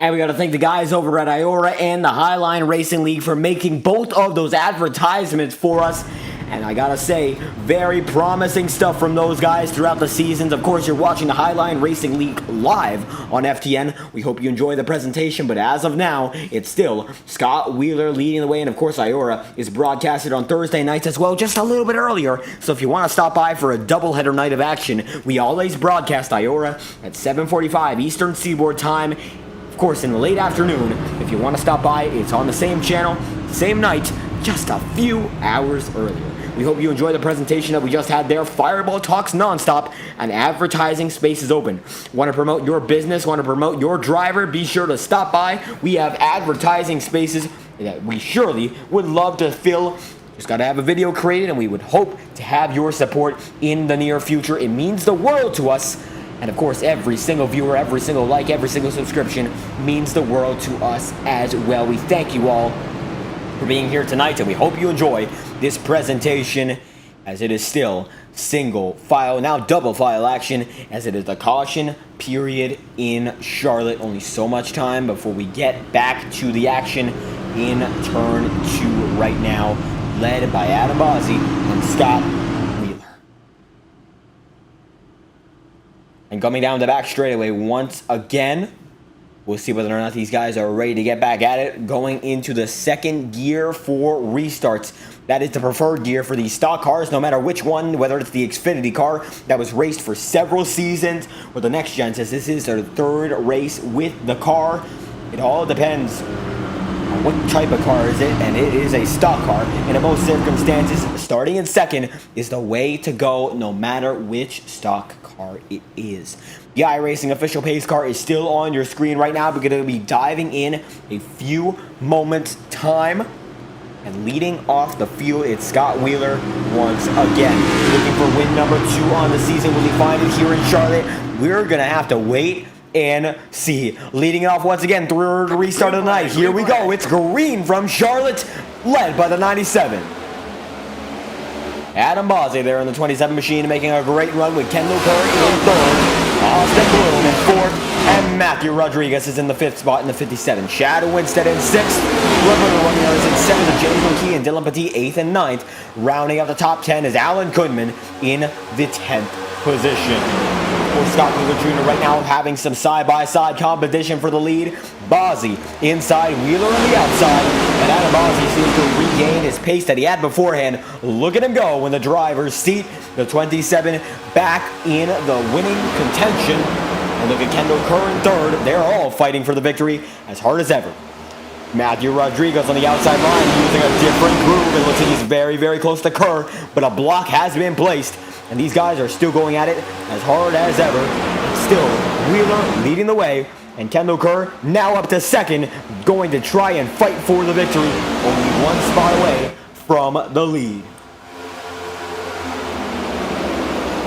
And we got to thank the guys over at IORA and the Highline Racing League for making both of those advertisements for us. And I gotta say, very promising stuff from those guys throughout the seasons. Of course, you're watching the Highline Racing League live on FTN. We hope you enjoy the presentation, but as of now, it's still Scott Wheeler leading the way, and of course, IORA is broadcasted on Thursday nights as well, just a little bit earlier. So if you want to stop by for a doubleheader night of action, we always broadcast IORA at 7:45 Eastern Seaboard Time. Of course, in the late afternoon, if you want to stop by, it's on the same channel, same night, just a few hours earlier. We hope you enjoy the presentation that we just had there. Fireball talks nonstop, and advertising space is open. Want to promote your business? Want to promote your driver? Be sure to stop by. We have advertising spaces that we surely would love to fill. Just got to have a video created, and we would hope to have your support in the near future. It means the world to us. And of course, every single viewer, every single like, every single subscription means the world to us as well. We thank you all for being here tonight, and we hope you enjoy this presentation, as it is still single file, now double file action, as it is the caution period in Charlotte. Only so much time before we get back to the action in turn 2 right now, led by Adam Bozzi and Scott Wheeler. And coming down the back straightaway once again, we'll see whether or not these guys are ready to get back at it. Going into the second gear for restarts. That is the preferred gear for these stock cars, no matter which one, whether it's the Xfinity car that was raced for several seasons, or the next gen, since this is their third race with the car. It all depends on what type of car is it, and it is a stock car. And in most circumstances, starting in second is the way to go, no matter which stock car it is. The iRacing official pace car is still on your screen right now. We're going to be diving in a few moments time. And leading off the field, it's Scott Wheeler once again. Looking for win number 2 on the season. Will he find it here in Charlotte? We're going to have to wait and see. Leading it off once again, third restart of the night. Here we go. It's green from Charlotte, led by the 97. Adam Bozzi there in the 27 machine, making a great run with Kendall Curry in third. Austin Bloom in fourth, and Matthew Rodriguez is in the 5th spot in the 57. Chad Winstead in 6th, Roberto Ramirez in 7th, James McKee and Dylan Petit 8th and 9th. Rounding out the top 10 is Alan Goodman in the 10th position. For Scott Wheeler Jr. right now having some side-by-side competition for the lead. Bozzi inside, Wheeler on the outside, and Adam Bozzi seems to regain his pace that he had beforehand. Look at him go in the driver's seat. The 27 back in the winning contention. And look at Kendall Kerr in third. They're all fighting for the victory as hard as ever. Matthew Rodriguez on the outside line using a different groove. It looks like he's very, very close to Kerr, but a block has been placed. And these guys are still going at it as hard as ever. Still, Wheeler leading the way. And Kendall Kerr now up to second, going to try and fight for the victory. Only one spot away from the lead.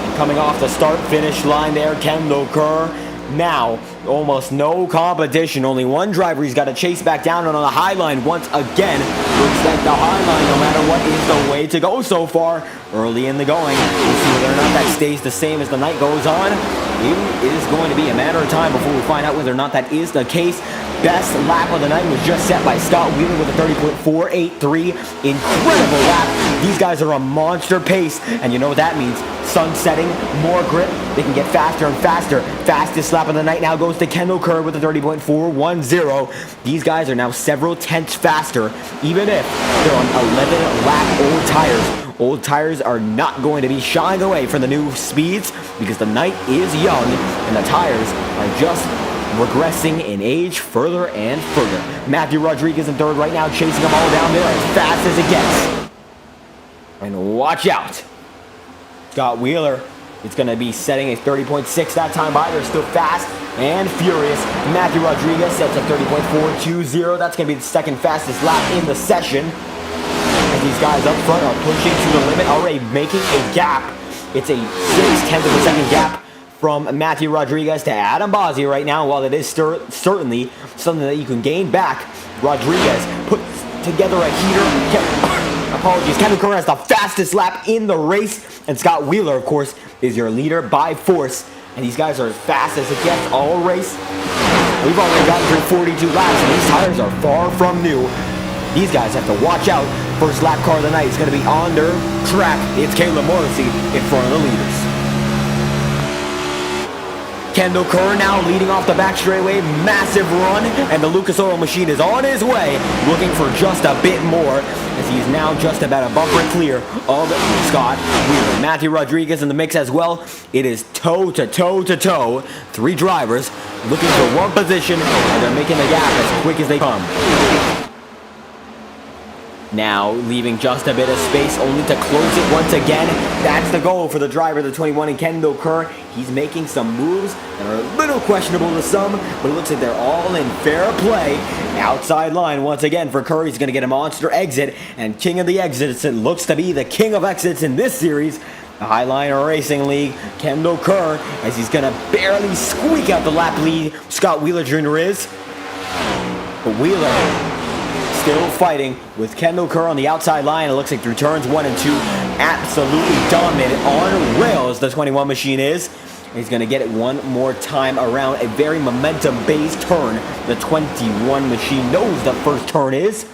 And coming off the start-finish line there, Kendall Kerr. Now, almost no competition. Only one driver he's got to chase back down on the high line once again. Looks like the high line, no matter what, is the way to go so far. Early in the going. We'll see whether or not that stays the same as the night goes on. It is going to be a matter of time before we find out whether or not that is the case. Best lap of the night was just set by Scott Wheeler with a 30.483. Incredible lap. These guys are a monster pace, and you know what that means. Sun setting, more grip, they can get faster and faster. Fastest lap of the night now goes to Kendall Kerr with a 30.410. These guys are now several tenths faster, even if they're on 11-lap old tires. Old tires are not going to be shying away from the new speeds because the night is young and the tires are just regressing in age further and further. Matthew Rodriguez in third right now, chasing them all down there as fast as it gets. And watch out. Scott Wheeler is going to be setting a 30.6 that time by. They're still fast and furious. Matthew Rodriguez sets a 30.420. That's going to be the second fastest lap in the session. As these guys up front are pushing to the limit, already making a gap. It's a 0.6 of a second gap from Matthew Rodriguez to Adam Bozzi right now. While it is certainly something that you can gain back, Rodriguez puts together a heater. Apologies, Kevin Kerr has the fastest lap in the race, and Scott Wheeler, of course, is your leader by force. And these guys are as fast as it gets all race. We've already gotten through 42 laps, and these tires are far from new. these guys have to watch out. First lap car of the night is going to be on their track. It's Caleb Morrissey in front of the leaders. Kendall Kerr now leading off the back straightaway, massive run, and the Lucas Oil machine is on his way, looking for just a bit more, as he's now just about a bumper clear of Scott Wheeler. Matthew Rodriguez in the mix as well. It is toe to toe to toe. Three drivers looking for one position, and they're making the gap as quick as they come. Now leaving just a bit of space only to close it once again. That's the goal for the driver, the 21 in Kendall Kerr. He's making some moves that are a little questionable to some, but it looks like they're all in fair play. Outside line once again for Kerr. He's going to get a monster exit, and king of the exits, it looks to be the king of exits in this series, the Highliner Racing League, Kendall Kerr, as he's going to barely squeak out the lap lead. Scott Wheeler Jr. is. But Wheeler still fighting with Kendall Kerr on the outside line. It looks like through turns 1 and 2, absolutely dominant on rails, the 21 machine is. He's going to get it one more time around a very momentum-based turn. The 21 machine knows the first turn is,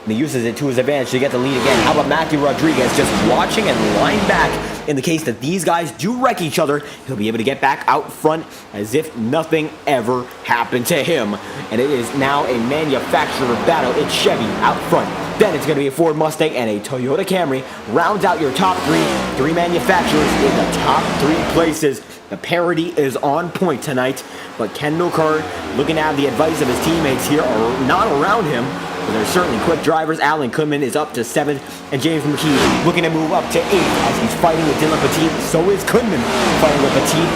and he uses it to his advantage to get the lead again. How about Matthew Rodriguez just watching and lying back? In the case that these guys do wreck each other, he'll be able to get back out front as if nothing ever happened to him. And it is now a manufacturer battle. It's Chevy out front. Then it's going to be a Ford Mustang and a Toyota Camry. Rounds out your top three manufacturers in the top 3 places. The parity is on point tonight, but Kendall Kerr, looking at the advice of his teammates here, are not around him. But they're certainly quick drivers. Alan Kuhlman is up to 7th, and James McKee looking to move up to 8th as he's fighting with Dylan Petit. So is Kuhlman fighting with Petit.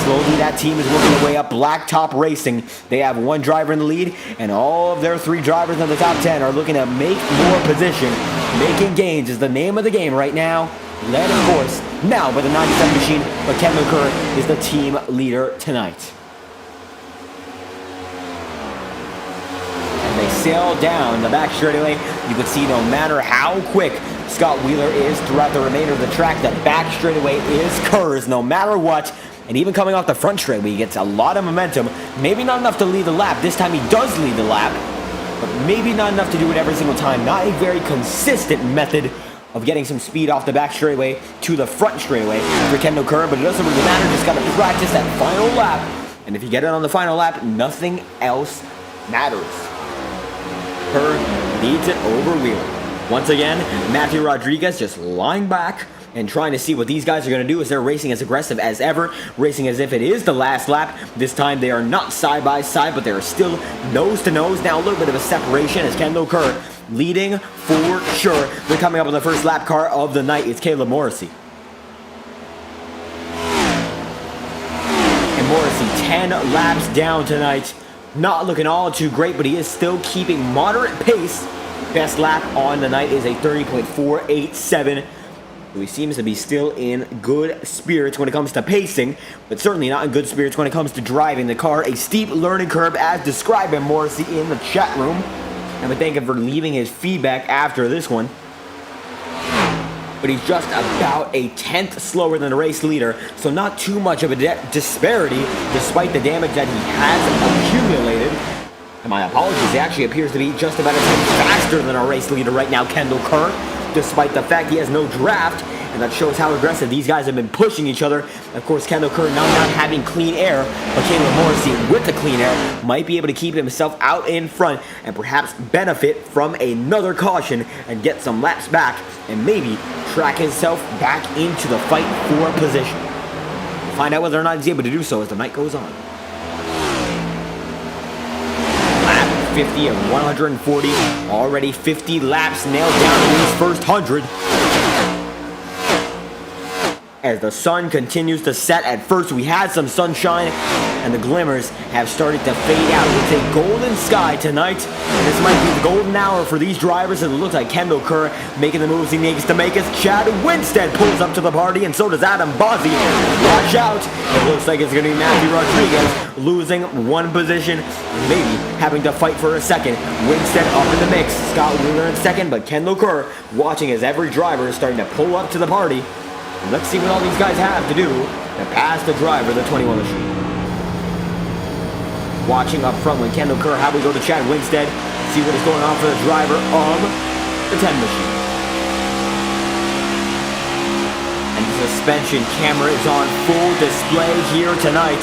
Slowly, that team is working their way up. Blacktop Racing, they have 1 driver in the lead, and all of their 3 drivers in the top 10 are looking to make more position. Making gains is the name of the game right now. Led, of course, now by the 97 machine, but Kendall Kerr is the team leader tonight. They sail down the back straightaway. You can see no matter how quick Scott Wheeler is throughout the remainder of the track, the back straightaway is Kerr's no matter what. And even coming off the front straightaway, he gets a lot of momentum. Maybe not enough to lead the lap. This time he does lead the lap, but maybe not enough to do it every single time. Not a very consistent method of getting some speed off the back straightaway to the front straightaway for Kendall Kerr, but it doesn't really matter. Just got to practice that final lap. And if you get it on the final lap, nothing else matters. Kerr leads it over Wheeler. Once again, Matthew Rodriguez just lying back and trying to see what these guys are going to do as they're racing as aggressive as ever, racing as if it is the last lap. This time they are not side by side, but they are still nose to nose. Now a little bit of a separation as Kendall Kerr leading for sure. They're coming up on the first lap car of the night. It's Caleb Morrissey. And Morrissey 10 laps down tonight. Not looking all too great, but he is still keeping moderate pace. Best lap on the night is a 30.487. So he seems to be still in good spirits when it comes to pacing, but certainly not in good spirits when it comes to driving the car. A steep learning curve as described by Morrissey in the chat room. And we thank him for leaving his feedback after this one. But he's just about a 10th slower than the race leader, so not too much of a disparity despite the damage that he has accumulated. And my apologies, he actually appears to be just about a 10th faster than our race leader right now, Kendall Kerr, despite the fact he has no draft, and that shows how aggressive these guys have been pushing each other. Of course, Kendall Kerr now not having clean air, but Caleb Morrissey with the clean air might be able to keep himself out in front and perhaps benefit from another caution and get some laps back and maybe track himself back into the fight for position. We'll find out whether or not he's able to do so as the night goes on. Lap 50 of 140, already 50 laps nailed down in his first 100. As the sun continues to set, at first we had some sunshine and the glimmers have started to fade out. It's a golden sky tonight, and this might be the golden hour for these drivers, and it looks like Kendall Kerr making the moves he needs to make as Chad Winstead pulls up to the party, and so does Adam Bozzi. Watch out! It looks like it's going to be Matthew Rodriguez losing one position, maybe having to fight for a second. Winstead up in the mix, Scott Wheeler in second, but Kendall Kerr watching as every driver is starting to pull up to the party. Let's see what all these guys have to do to pass the driver, the 21 machine. Watching up front when Kendall Kerr, how we go to Chad Winstead. see what is going on for the driver of the 10 machine. And the suspension camera is on full display here tonight.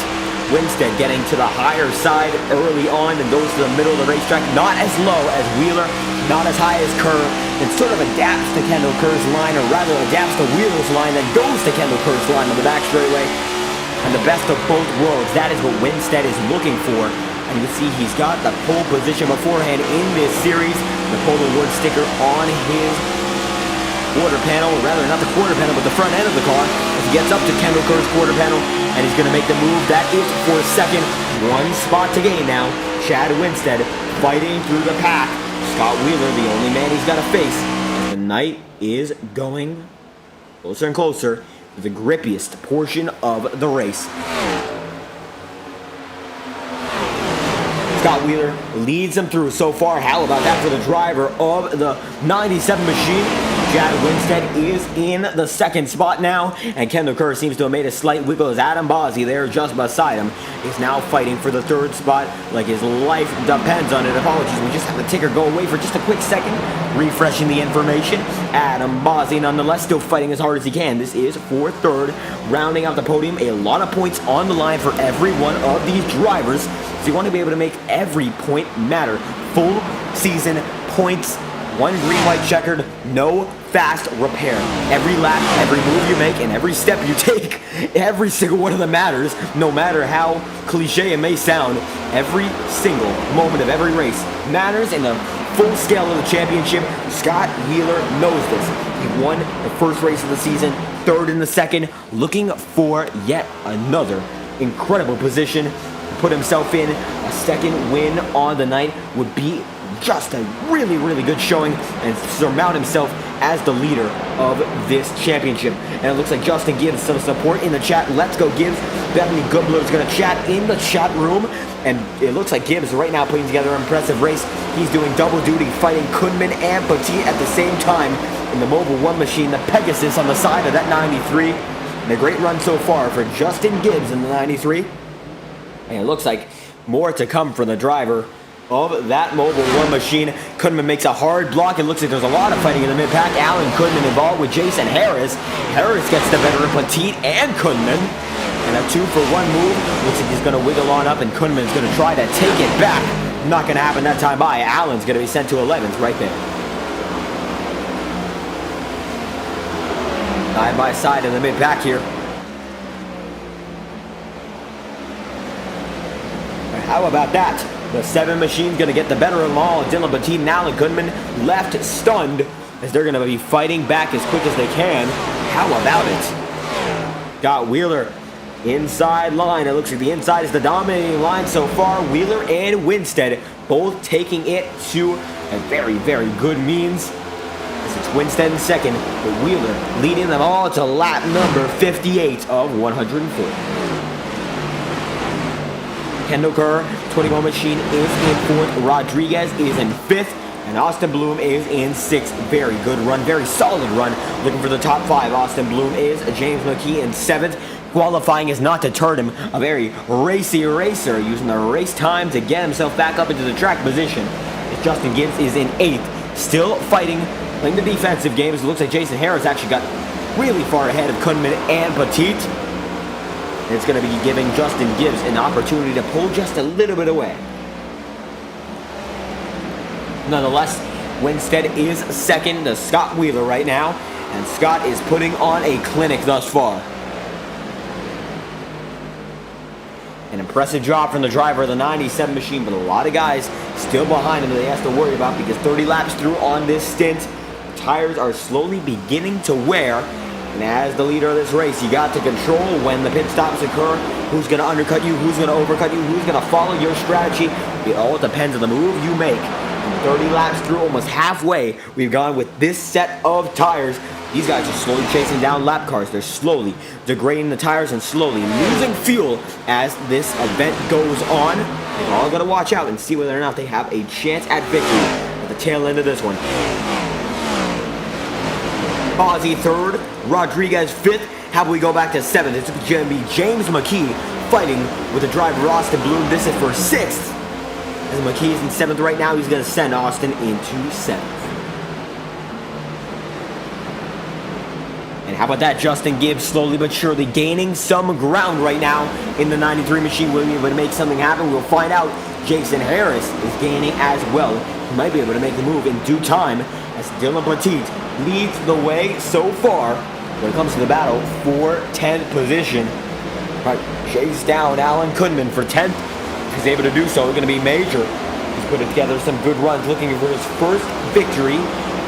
Winstead getting to the higher side early on and goes to the middle of the racetrack. Not as low as Wheeler, not as high as Kerr. It sort of adapts to Kendall Kerr's line, or rather adapts to Wheeler's line, then goes to Kendall Kerr's line on the back straightaway. And the best of both worlds, that is what Winstead is looking for. And you can see he's got the pole position beforehand in this series. The pole award sticker on his quarter panel, or rather not the quarter panel, but the front end of the car. As he gets up to Kendall Kerr's quarter panel, and he's going to make the move. That is for second. One spot to gain now. Chad Winstead fighting through the pack. Scott Wheeler, the only man he's got to face. The night is going closer and closer to the grippiest portion of the race. Scott Wheeler leads him through so far. How about that for the driver of the 97 machine? Chad Winstead is in the second spot now, and Kendall Kerr seems to have made a slight wiggle as Adam Bozzi there just beside him is now fighting for the third spot like his life depends on it. Apologies, we just have the ticker go away for just a quick second, refreshing the information. Adam Bozzi nonetheless still fighting as hard as he can. This is for third, rounding out the podium. A lot of points on the line for every one of these drivers, so you want to be able to make every point matter. Full season points, one green, white checkered, no fast repair. Every lap, every move you make, and every step you take, every single one of them matters, no matter how cliche it may sound. Every single moment of every race matters in the full scale of the championship. Scott Wheeler knows this. He won the first race of the season, third in the second, looking for yet another incredible position to put himself in. A second win on the night would be just a really, really good showing and surmount himself as the leader of this championship. And it looks like Justin Gibbs some support in the chat. Let's go Gibbs. Bethany Goodbler is going to chat in the chat room, and it looks like Gibbs right now putting together an impressive race. He's doing double duty, fighting Kunman and Petit at the same time in the Mobile 1 machine, the Pegasus on the side of that 93. And a great run so far for Justin Gibbs in the 93. And it looks like more to come for the driver of that Mobile 1 machine. Kunman makes a hard block. It looks like there's a lot of fighting in the mid-pack. Alan Kunman involved with Jason Harris. Harris gets the better of Petit and Kunman. And a 2-for-1 move. Looks like he's going to wiggle on up, and Kunman's going to try to take it back. Not going to happen that time by. Alan's going to be sent to 11th right there. Side by side in the mid-pack here. How about that? The 7 machine's going to get the better of them all. Dylan Petit and Alan Goodman left stunned as they're going to be fighting back as quick as they can. How about it? Got Wheeler inside line. It looks like the inside is the dominating line so far. Wheeler and Winstead both taking it to a very, very good means. As it's Winstead in second, but Wheeler leading them all to lap number 58 of 104. Kendall Kerr, 21 machine, is in fourth. Rodriguez is in fifth. And Austin Bloom is in sixth. Very good run, very solid run. Looking for the top 5. Austin Bloom is. James McKee in seventh. Qualifying has not deterred him. A very racy racer using the race time to get himself back up into the track position. As Justin Gibbs is in eighth. Still fighting, playing the defensive games. It looks like Jason Harris actually got really far ahead of Kunman and Petit. It's going to be giving Justin Gibbs an opportunity to pull just a little bit away. Nonetheless, Winstead is second to Scott Wheeler right now, and Scott is putting on a clinic thus far. An impressive job from the driver of the 97 machine, but a lot of guys still behind him that he has to worry about because 30 laps through on this stint, the tires are slowly beginning to wear. And as the leader of this race, you got to control when the pit stops occur. Who's going to undercut you? Who's going to overcut you? Who's going to follow your strategy? It all depends on the move you make. And 30 laps through, almost halfway, we've gone with this set of tires. These guys are slowly chasing down lap cars. They're slowly degrading the tires and slowly losing fuel as this event goes on. They're all going to watch out and see whether or not they have a chance at victory at the tail end of this one. Ozzy third, Rodriguez fifth. How about we go back to seventh? It's going to be James McKee fighting with the driver Austin Bloom. This is for sixth. As McKee's in 7th right now, he's going to send Austin into 7th. And how about that? Justin Gibbs slowly but surely gaining some ground right now in the 93 machine. Will he be able to make something happen? We'll find out. Jason Harris is gaining as well. He might be able to make the move in due time as Dylan Petit leads the way so far when it comes to the battle for 10th position. Right, chase down Alan Kunman for 10th. If he's able to do so, it's going to be major. He's put together some good runs, looking for his first victory.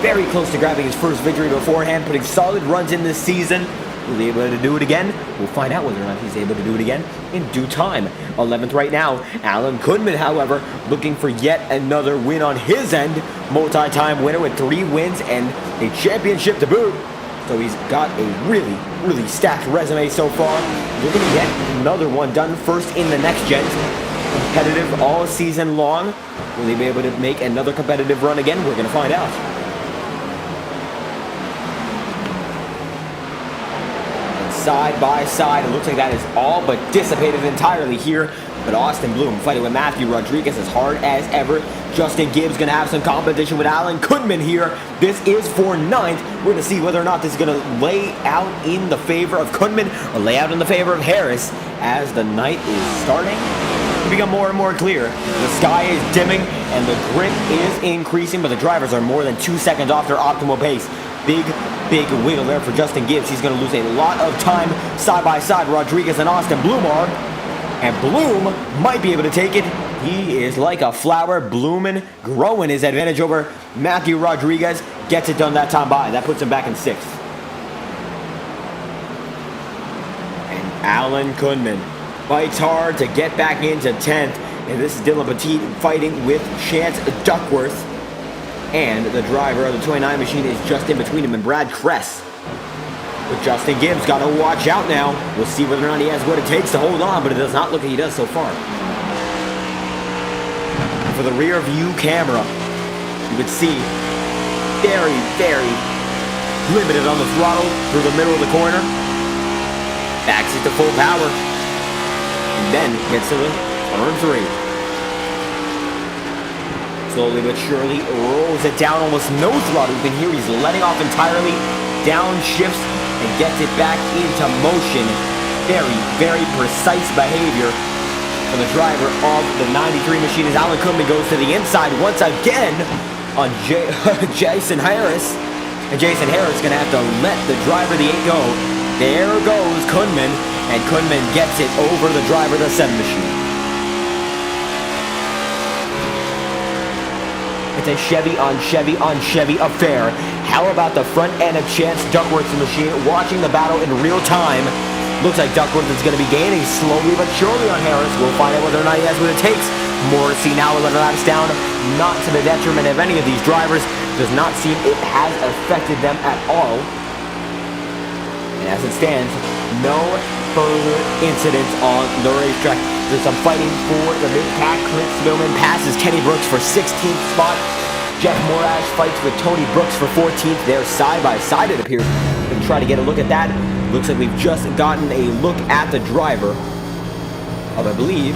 Very close to grabbing his first victory beforehand, putting solid runs in this season. Will he be able to do it again? We'll find out whether or not he's able to do it again in due time. 11th right now, Alan Kunman, however, looking for yet another win on his end. Multi-time winner with 3 wins and a championship to boot. So he's got a really, really stacked resume so far. We're going to get another one done first in the next gen. Competitive all season long. Will he be able to make another competitive run again? We're going to find out. Side by side, it looks like that is all but dissipated entirely here. But Austin Bloom fighting with Matthew Rodriguez as hard as ever. Justin Gibbs going to have some competition with Alan Kunman here. This is for 9th. We're going to see whether or not this is going to lay out in the favor of Kunman or lay out in the favor of Harris as the night is starting to become more and more clear. The sky is dimming and the grid is increasing, but the drivers are more than 2 seconds off their optimal pace. Big wiggle there for Justin Gibbs. He's going to lose a lot of time side by side. Rodriguez and Austin Bloom are. And Bloom might be able to take it. He is like a flower, blooming, growing his advantage over Matthew Rodriguez. Gets it done that time by. That puts him back in 6th. And Alan Kunman fights hard to get back into 10th. And this is Dylan Petit fighting with Chance Duckworth. And the driver of the 29 machine is just in between him and Brad Kress. But Justin Gibbs got to watch out now. We'll see whether or not he has what it takes to hold on, but it does not look like he does so far. For the rear view camera, you could see very limited on the throttle through the middle of the corner. Backs it to full power. And then gets to the turn 3. Slowly but surely rolls it down, almost no throttle. You can hear he's letting off entirely, downshifts, and gets it back into motion. Very precise behavior from the driver of the 93 machine as Alan Kunman goes to the inside once again on Jason Harris. And Jason Harris is going to have to let the driver of the 8 go. There goes Kunman, and Kunman gets it over the driver of the 7 machine. It's a Chevy on Chevy affair. How about the front end of Chance Duckworth's machine watching the battle in real time? Looks like Duckworth is going to be gaining slowly but surely on Harris. We'll find out whether or not he has what it takes. More to see now, 11 laps down. Not to the detriment of any of these drivers. Does not seem it has affected them at all. And as it stands, no further incidents on the racetrack. There's some fighting for the mid-pack. Chris Millman passes Kenny Brooks for 16th spot. Jeff Morash fights with Tony Brooks for 14th. They're side by side, it appears. We can try to get a look at that. Looks like we've just gotten a look at the driver of, I believe,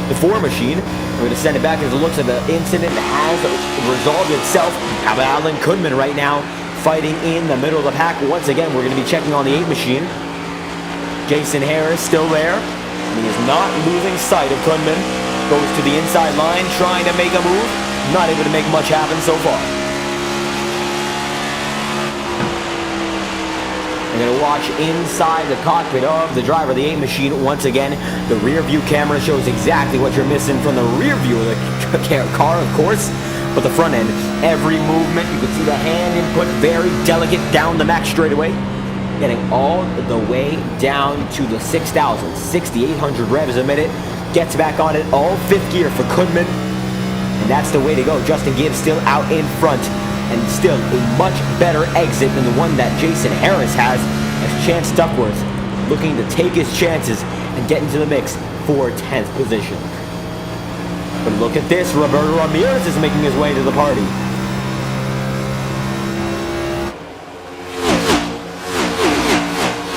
the 4 machine. We're going to send it back as it looks like the incident has resolved itself. How about Alan Kunman right now fighting in the middle of the pack? Once again, we're going to be checking on the 8 machine. Jason Harris still there. And he is not losing sight of Kunman. Goes to the inside line, trying to make a move. Not able to make much happen so far. We're going to watch inside the cockpit of the driver of the 8 machine. Once again, the rear view camera shows exactly what you're missing from the rear view of the car, of course. But the front end, every movement, you can see the hand input, very delicate down the max straightaway. Getting all the way down to the 6,000, 6,800 revs a minute. Gets back on it, all 5th gear for Kunman. And that's the way to go. Justin Gibbs still out in front. And still a much better exit than the one that Jason Harris has. As Chance Duckworth looking to take his chances and get into the mix for 10th position. But look at this, Roberto Ramirez is making his way to the party.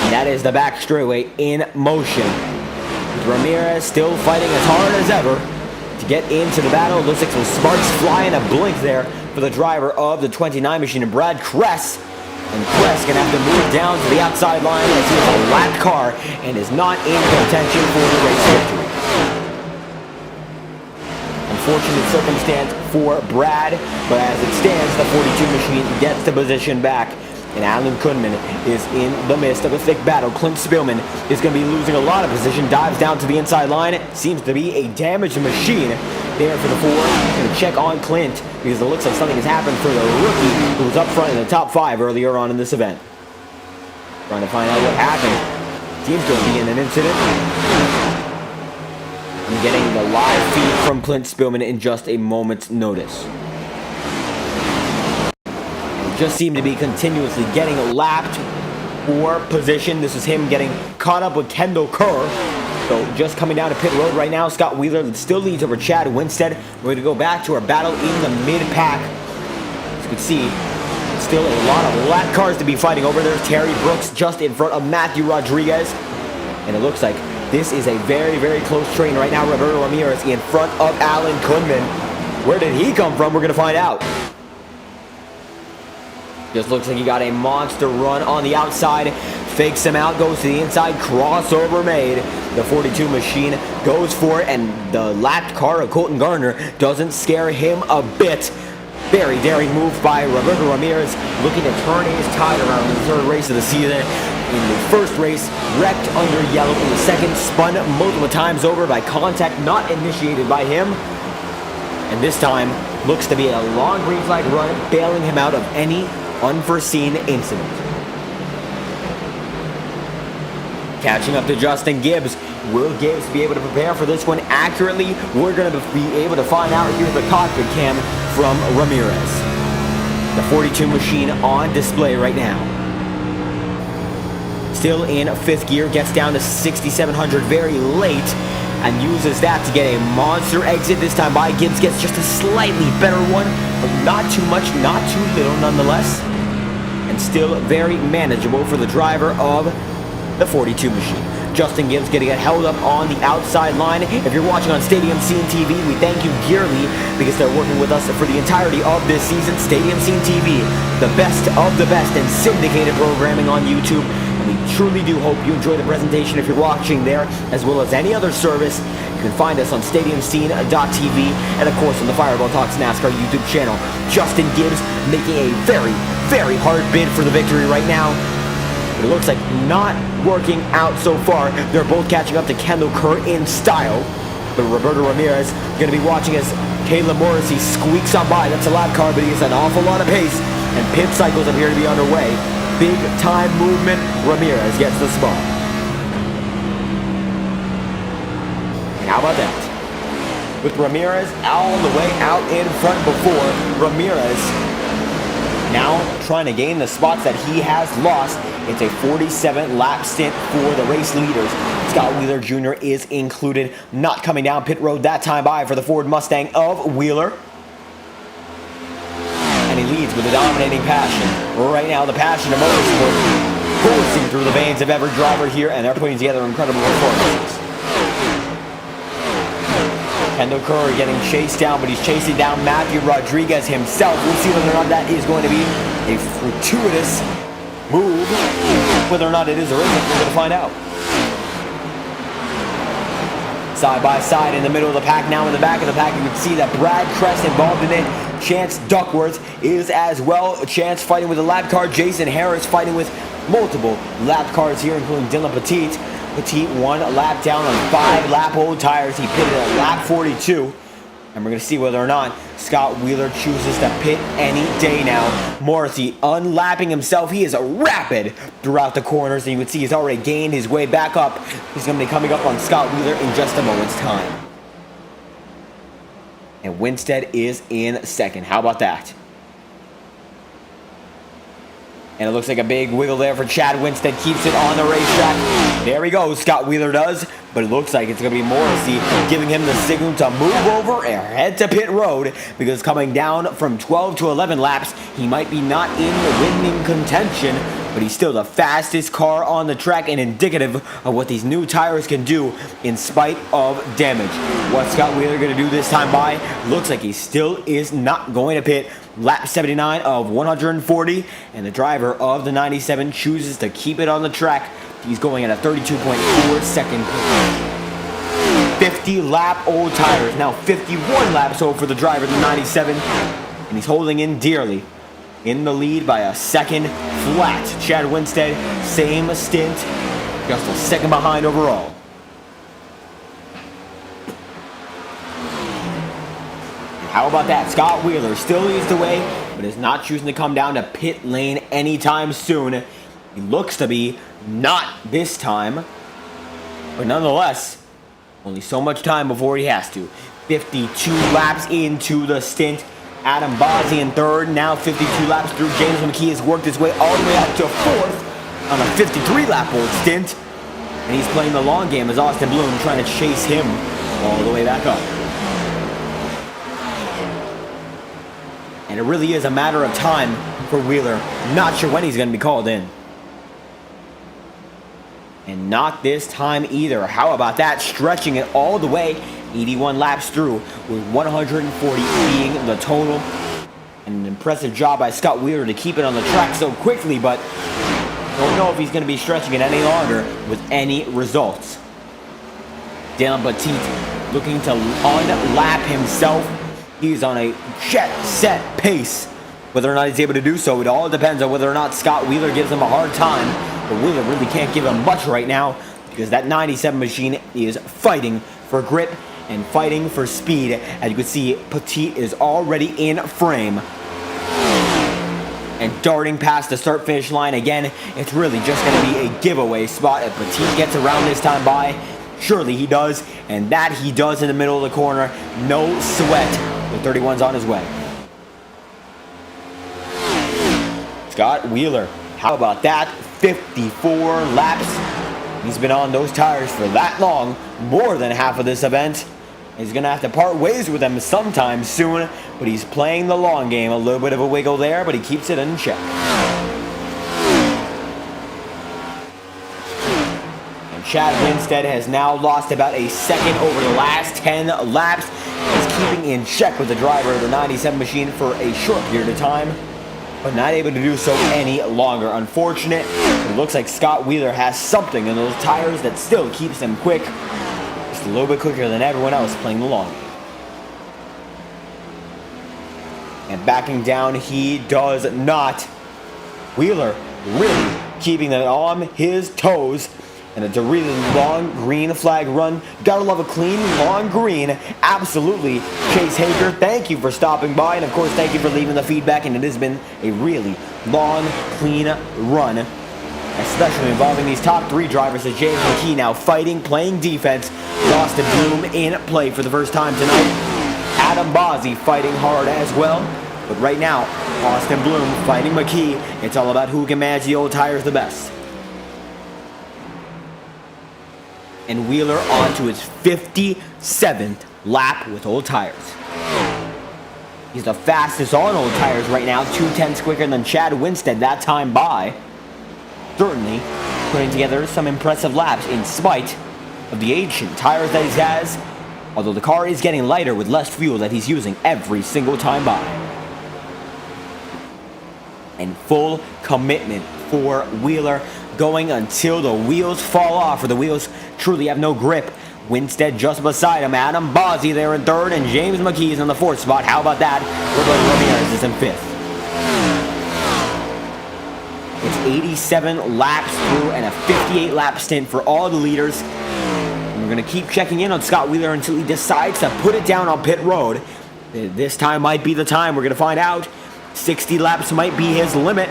That is the back straightaway in motion. With Ramirez still fighting as hard as ever to get into the battle. Looks like some sparks fly in a blink there for the driver of the 29 machine, Brad Kress. And Kress gonna have to move down to the outside line as he is a lapped car and is not in contention for the race victory. Unfortunate circumstance for Brad, but as it stands, the 42 machine gets the position back. And Alan Kunman is in the midst of a thick battle. Clint Spillman is going to be losing a lot of position. Dives down to the inside line. Seems to be a damaged machine there for the 4. Going to check on Clint because it looks like something has happened for the rookie who was up front in the top 5 earlier on in this event. Trying to find out what happened. Seems to be in an incident. I'm getting the live feed from Clint Spillman in just a moment's notice. Just seemed to be continuously getting lapped for position. This is him getting caught up with Kendall Kerr. So just coming down to pit road right now, Scott Wheeler still leads over Chad Winstead. We're going to go back to our battle in the mid-pack. As you can see, still a lot of lap cars to be fighting over. There's Terry Brooks just in front of Matthew Rodriguez. And it looks like this is a very, very close train right now. Roberto Ramirez in front of Alan Kunman. Where did he come from? We're going to find out. Just looks like he got a monster run on the outside. Fakes him out, goes to the inside, crossover made. The 42 machine goes for it, and the lapped car of Colton Gardner doesn't scare him a bit. Very daring move by Roberto Ramirez, looking to turn his tide around in the 3rd race of the season. In the 1st race, wrecked under yellow. In the 2nd, spun multiple times over by contact not initiated by him. And this time, looks to be a long green flag run, bailing him out of any unforeseen incident. Catching up to Justin Gibbs. Will Gibbs be able to prepare for this one accurately? We're going to be able to find out. Here's the cockpit cam from Ramirez. The 42 machine on display right now. Still in 5th gear, gets down to 6,700 very late and uses that to get a monster exit. This time by Gibbs gets just a slightly better one, but not too much, not too little nonetheless. And still very manageable for the driver of the 42 machine. Justin Gibbs getting it held up on the outside line. If you're watching on Stadium Scene TV, we thank you dearly because they're working with us for the entirety of this season. Stadium Scene TV, the best of the best in syndicated programming on YouTube. And we truly do hope you enjoy the presentation if you're watching there, as well as any other service. You can find us on StadiumScene.tv and of course on the Fireball Talks NASCAR YouTube channel. Justin Gibbs making a very, very hard bid for the victory right now. But it looks like not working out so far. They're both catching up to Kendall Kerr in style. But Roberto Ramirez going to be watching as Caleb Morrissey squeaks on by. That's a lap car, but he has an awful lot of pace. And pit cycles appear to be underway. Big time movement. Ramirez gets the spot. And how about that? With Ramirez all the way out in front before, Ramirez now trying to gain the spots that he has lost. It's a 47 lap stint for the race leaders. Scott Wheeler Jr. is included, not coming down pit road that time by for the Ford Mustang of Wheeler. And he leads with a dominating passion. Right now, the passion of motorsport coursing through the veins of every driver here, and they're putting together incredible performances. Kendall Kerr getting chased down, but he's chasing down Matthew Rodriguez himself. We'll see whether or not that is going to be a fortuitous move. Whether or not it is or isn't, we're going to find out. Side by side in the middle of the pack. Now in the back of the pack, you can see that Brad Kress involved in it. Chance Duckworth is as well. Chance fighting with a lap car. Jason Harris fighting with multiple lap cars here, including Dylan Petit. Petit one lap down on 5 lap old tires. He pitted at lap 42. And we're going to see whether or not Scott Wheeler chooses to pit any day now. Morrissey unlapping himself. He is rapid throughout the corners. And you can see he's already gained his way back up. He's going to be coming up on Scott Wheeler in just a moment's time. And Winstead is in second. How about that? And it looks like a big wiggle there for Chad Winstead. Keeps it on the racetrack. There he goes. Scott Wheeler does. But it looks like it's going to be Morrissey giving him the signal to move over and head to pit road. Because coming down from 12 to 11 laps, he might be not in the winning contention but he's still the fastest car on the track and indicative of what these new tires can do in spite of damage. What's Scott Wheeler going to do this time by? Looks like he still is not going to pit. Lap 79 of 140, and the driver of the 97 chooses to keep it on the track. He's going at a 32.4 second pace. 50 lap old tires, now 51 laps old for the driver of the 97, and he's holding in dearly. In the lead by a second flat. Chad Winstead, same stint, just a second behind overall. How about that? Scott Wheeler still leads the way, but is not choosing to come down to pit lane anytime soon. He looks to be not this time, but nonetheless, only so much time before he has to. 52 laps into the stint. Adam Bozzi in third, now 52 laps through. James McKee has worked his way all the way up to fourth on a 53-lap old stint. And he's playing the long game as Austin Bloom trying to chase him all the way back up. And it really is a matter of time for Wheeler. Not sure when he's going to be called in. And not this time either. How about that? Stretching it all the way. 81 laps through, with 140 being the total. And an impressive job by Scott Wheeler to keep it on the track so quickly, but don't know if he's going to be stretching it any longer with any results. Dylan Petit looking to unlap himself. He's on a jet-set pace. Whether or not he's able to do so, it all depends on whether or not Scott Wheeler gives him a hard time. But Wheeler really can't give him much right now because that 97 machine is fighting for grip and fighting for speed. As you can see, Petit is already in frame. And darting past the start-finish line again, it's really just going to be a giveaway spot if Petit gets around this time by. Surely he does, and that he does in the middle of the corner. No sweat. The 31's on his way. Scott Wheeler, how about that? 54 laps. He's been on those tires for that long, more than half of this event. He's going to have to part ways with them sometime soon, but he's playing the long game. A little bit of a wiggle there, but he keeps it in check. And Chad Winstead has now lost about a second over the last 10 laps. He's keeping in check with the driver of the 97 machine for a short period of time, but not able to do so any longer. Unfortunate. It looks like Scott Wheeler has something in those tires that still keeps him quick. Just a little bit quicker than everyone else playing the long game. And backing down, he does not. Wheeler really keeping it on his toes. And it's a really long green flag run. Gotta love a clean, long green. Absolutely. Chase Hager, thank you for stopping by. And of course, thank you for leaving the feedback. And it has been a really long, clean run, especially involving these top three drivers as James McKee now fighting, playing defense. Austin Bloom in play for the first time tonight. Adam Bozzi fighting hard as well. But right now, Austin Bloom fighting McKee. It's all about who can manage the old tires the best. And Wheeler on to his 57th lap with old tires. He's the fastest on old tires right now, 2/10 quicker than Chad Winstead that time by. Certainly putting together some impressive laps in spite of the ancient tires that he has, although the car is getting lighter with less fuel that he's using every single time by. And full commitment for Wheeler, going until the wheels fall off, or the wheels truly have no grip. Winstead just beside him. Adam Bozzi there in third, and James McKee is in the fourth spot. How about that? Roberto Ramirez is in fifth. It's 87 laps through and a 58-lap stint for all the leaders. And we're going to keep checking in on Scott Wheeler until he decides to put it down on pit road. This time might be the time. We're going to find out. 60 laps might be his limit.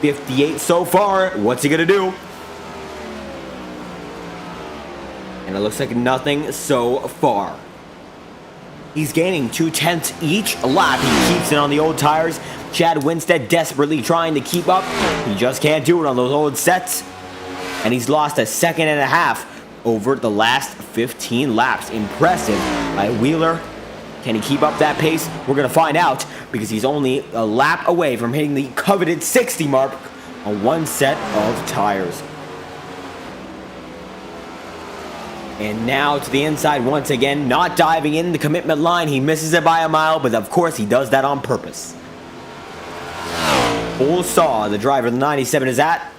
58 so far. What's he going to do? And it looks like nothing so far. He's gaining 2/10 each lap. He keeps it on the old tires. Chad Winstead desperately trying to keep up. He just can't do it on those old sets. And he's lost a second and a half over the last 15 laps. Impressive by Wheeler. Can he keep up that pace? We're going to find out, because he's only a lap away from hitting the coveted 60 mark on one set of tires. And now to the inside once again, not diving in the commitment line. He misses it by a mile, but of course he does that on purpose. Full saw the driver the 97 is at.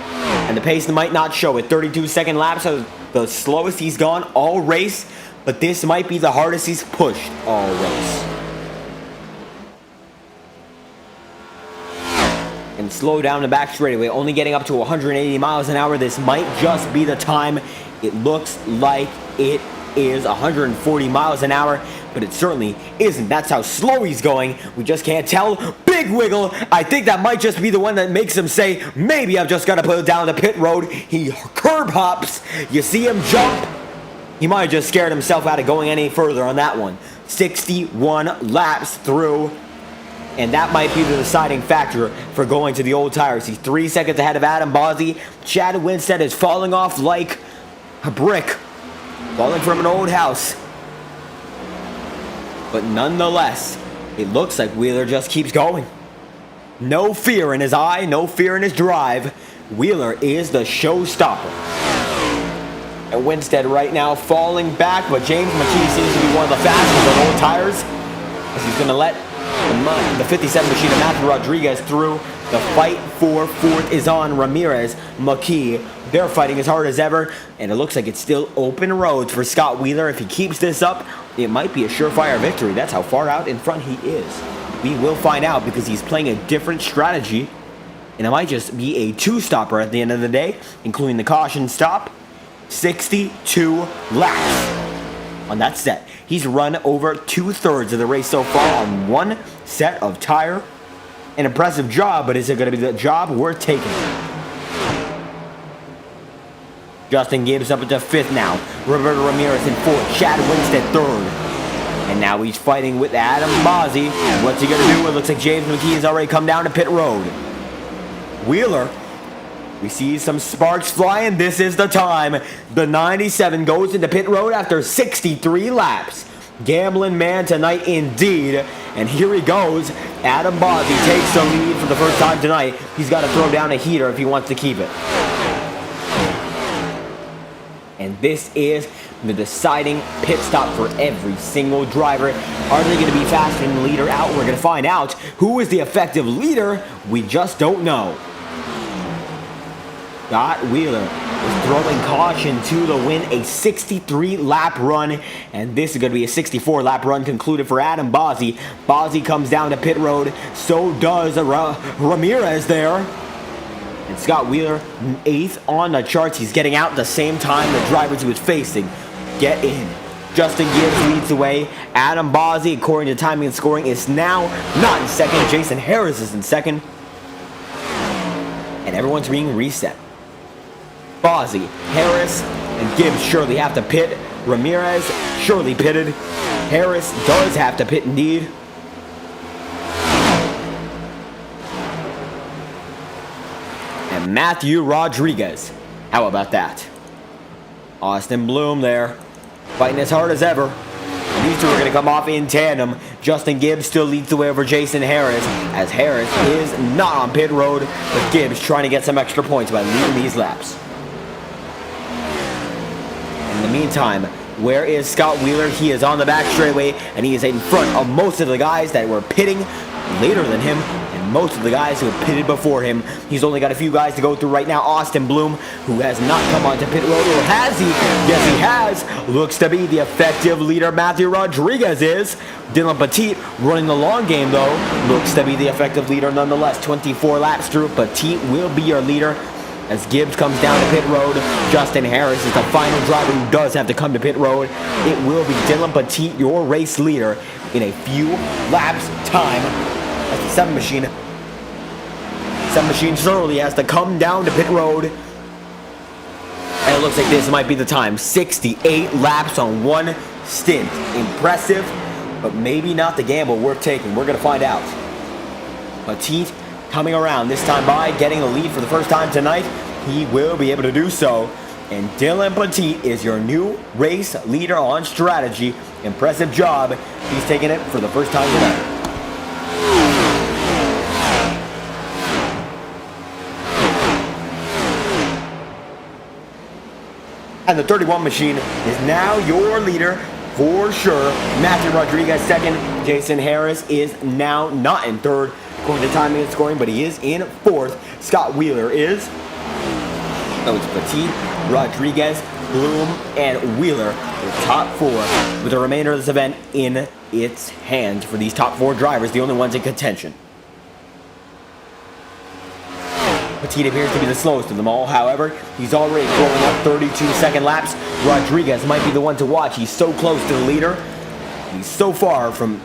And the pace might not show it. 32-second laps are the slowest he's gone all race, but this might be the hardest he's pushed all race. And slow down the back straightaway, only getting up to 180 miles an hour. This might just be the time. It looks like it is 140 miles an hour, but it certainly isn't. That's how slow he's going. We just can't tell. Big wiggle. I think that might just be the one that makes him say, maybe I've just got to put it down the pit road. He curb hops. You see him jump. He might have just scared himself out of going any further on that one. 61 laps through. And that might be the deciding factor for going to the old tires. He's 3 seconds ahead of Adam Bosey. Chad Winstead is falling off like a brick, falling from an old house. But nonetheless, it looks like Wheeler just keeps going. No fear in his eye, no fear in his drive. Wheeler is the showstopper. And Winstead right now falling back, but James McKee seems to be one of the fastest on old tires, as he's going to let the 57 machine of Matthew Rodriguez through. The fight for fourth is on. Ramirez, McKee, they're fighting as hard as ever, and it looks like it's still open roads for Scott Wheeler. If he keeps this up, it might be a surefire victory. That's how far out in front he is. We will find out because he's playing a different strategy, and it might just be a two-stopper at the end of the day, including the caution stop. 62 laps on that set. He's run over 2/3 of the race so far on one set of tire. An impressive job, but is it going to be the job worth taking? Justin Gibbs up into fifth now. Roberto Ramirez in fourth. Chad Winstead third. And now he's fighting with Adam Bosey. What's he going to do? It looks like James McKee has already come down to pit road. Wheeler. We see some sparks flying. This is the time. The 97 goes into pit road after 63 laps. Gambling man tonight indeed. And here he goes. Adam Bosey takes the lead for the first time tonight. He's got to throw down a heater if he wants to keep it. And this is the deciding pit stop for every single driver. Are they going to be faster than the leader out? We're going to find out. Who is the effective leader? We just don't know. Scott Wheeler is throwing caution to the win, a 63-lap run, and this is going to be a 64-lap run concluded for Adam Bosey. Bosey comes down to pit road, so does Ramirez there. And Scott Wheeler, 8th on the charts. He's getting out at the same time the drivers he was facing get in. Justin Gibbs leads the way. Adam Bosey, according to timing and scoring, is now not in second. Jason Harris is in second. And everyone's being reset. Bosey, Harris, and Gibbs surely have to pit. Ramirez surely pitted. Harris does have to pit indeed. And Matthew Rodriguez. How about that? Austin Bloom there, fighting as hard as ever. And these two are going to come off in tandem. Justin Gibbs still leads the way over Jason Harris, as Harris is not on pit road, but Gibbs trying to get some extra points by leading these laps. In the meantime, where is Scott Wheeler? He is on the back straightaway, and he is in front of most of the guys that were pitting later than him, and most of the guys who have pitted before him. He's only got a few guys to go through right now. Austin Bloom, who has not come onto pit road, or has he? Yes, he has. Looks to be the effective leader. Matthew Rodriguez is. Dylan Petit running the long game, though. Looks to be the effective leader nonetheless. 24 laps through. Petit will be your leader. As Gibbs comes down to pit road, Justin Harris is the final driver who does have to come to pit road. It will be Dylan Petit, your race leader, in a few laps' time. That's the 7 machine. 7 machine surely has to come down to pit road. And it looks like this might be the time. 68 laps on one stint. Impressive, but maybe not the gamble worth taking. We're going to find out. Petit coming around this time by, getting the lead for the first time tonight. He will be able to do so. And Dylan Petit is your new race leader on strategy. Impressive job. He's taking it for the first time tonight. And the 31 machine is now your leader for sure. Matthew Rodriguez second. Jason Harris is now not in third according to timing and scoring, but he is in fourth. Scott Wheeler is... Oh, it's Petit, Rodriguez, Bloom, and Wheeler, the top four, with the remainder of this event in its hands for these top four drivers, the only ones in contention. Petit appears to be the slowest of them all, however, he's already throwing up 32-second laps. Rodriguez might be the one to watch. He's so close to the leader. He's so far from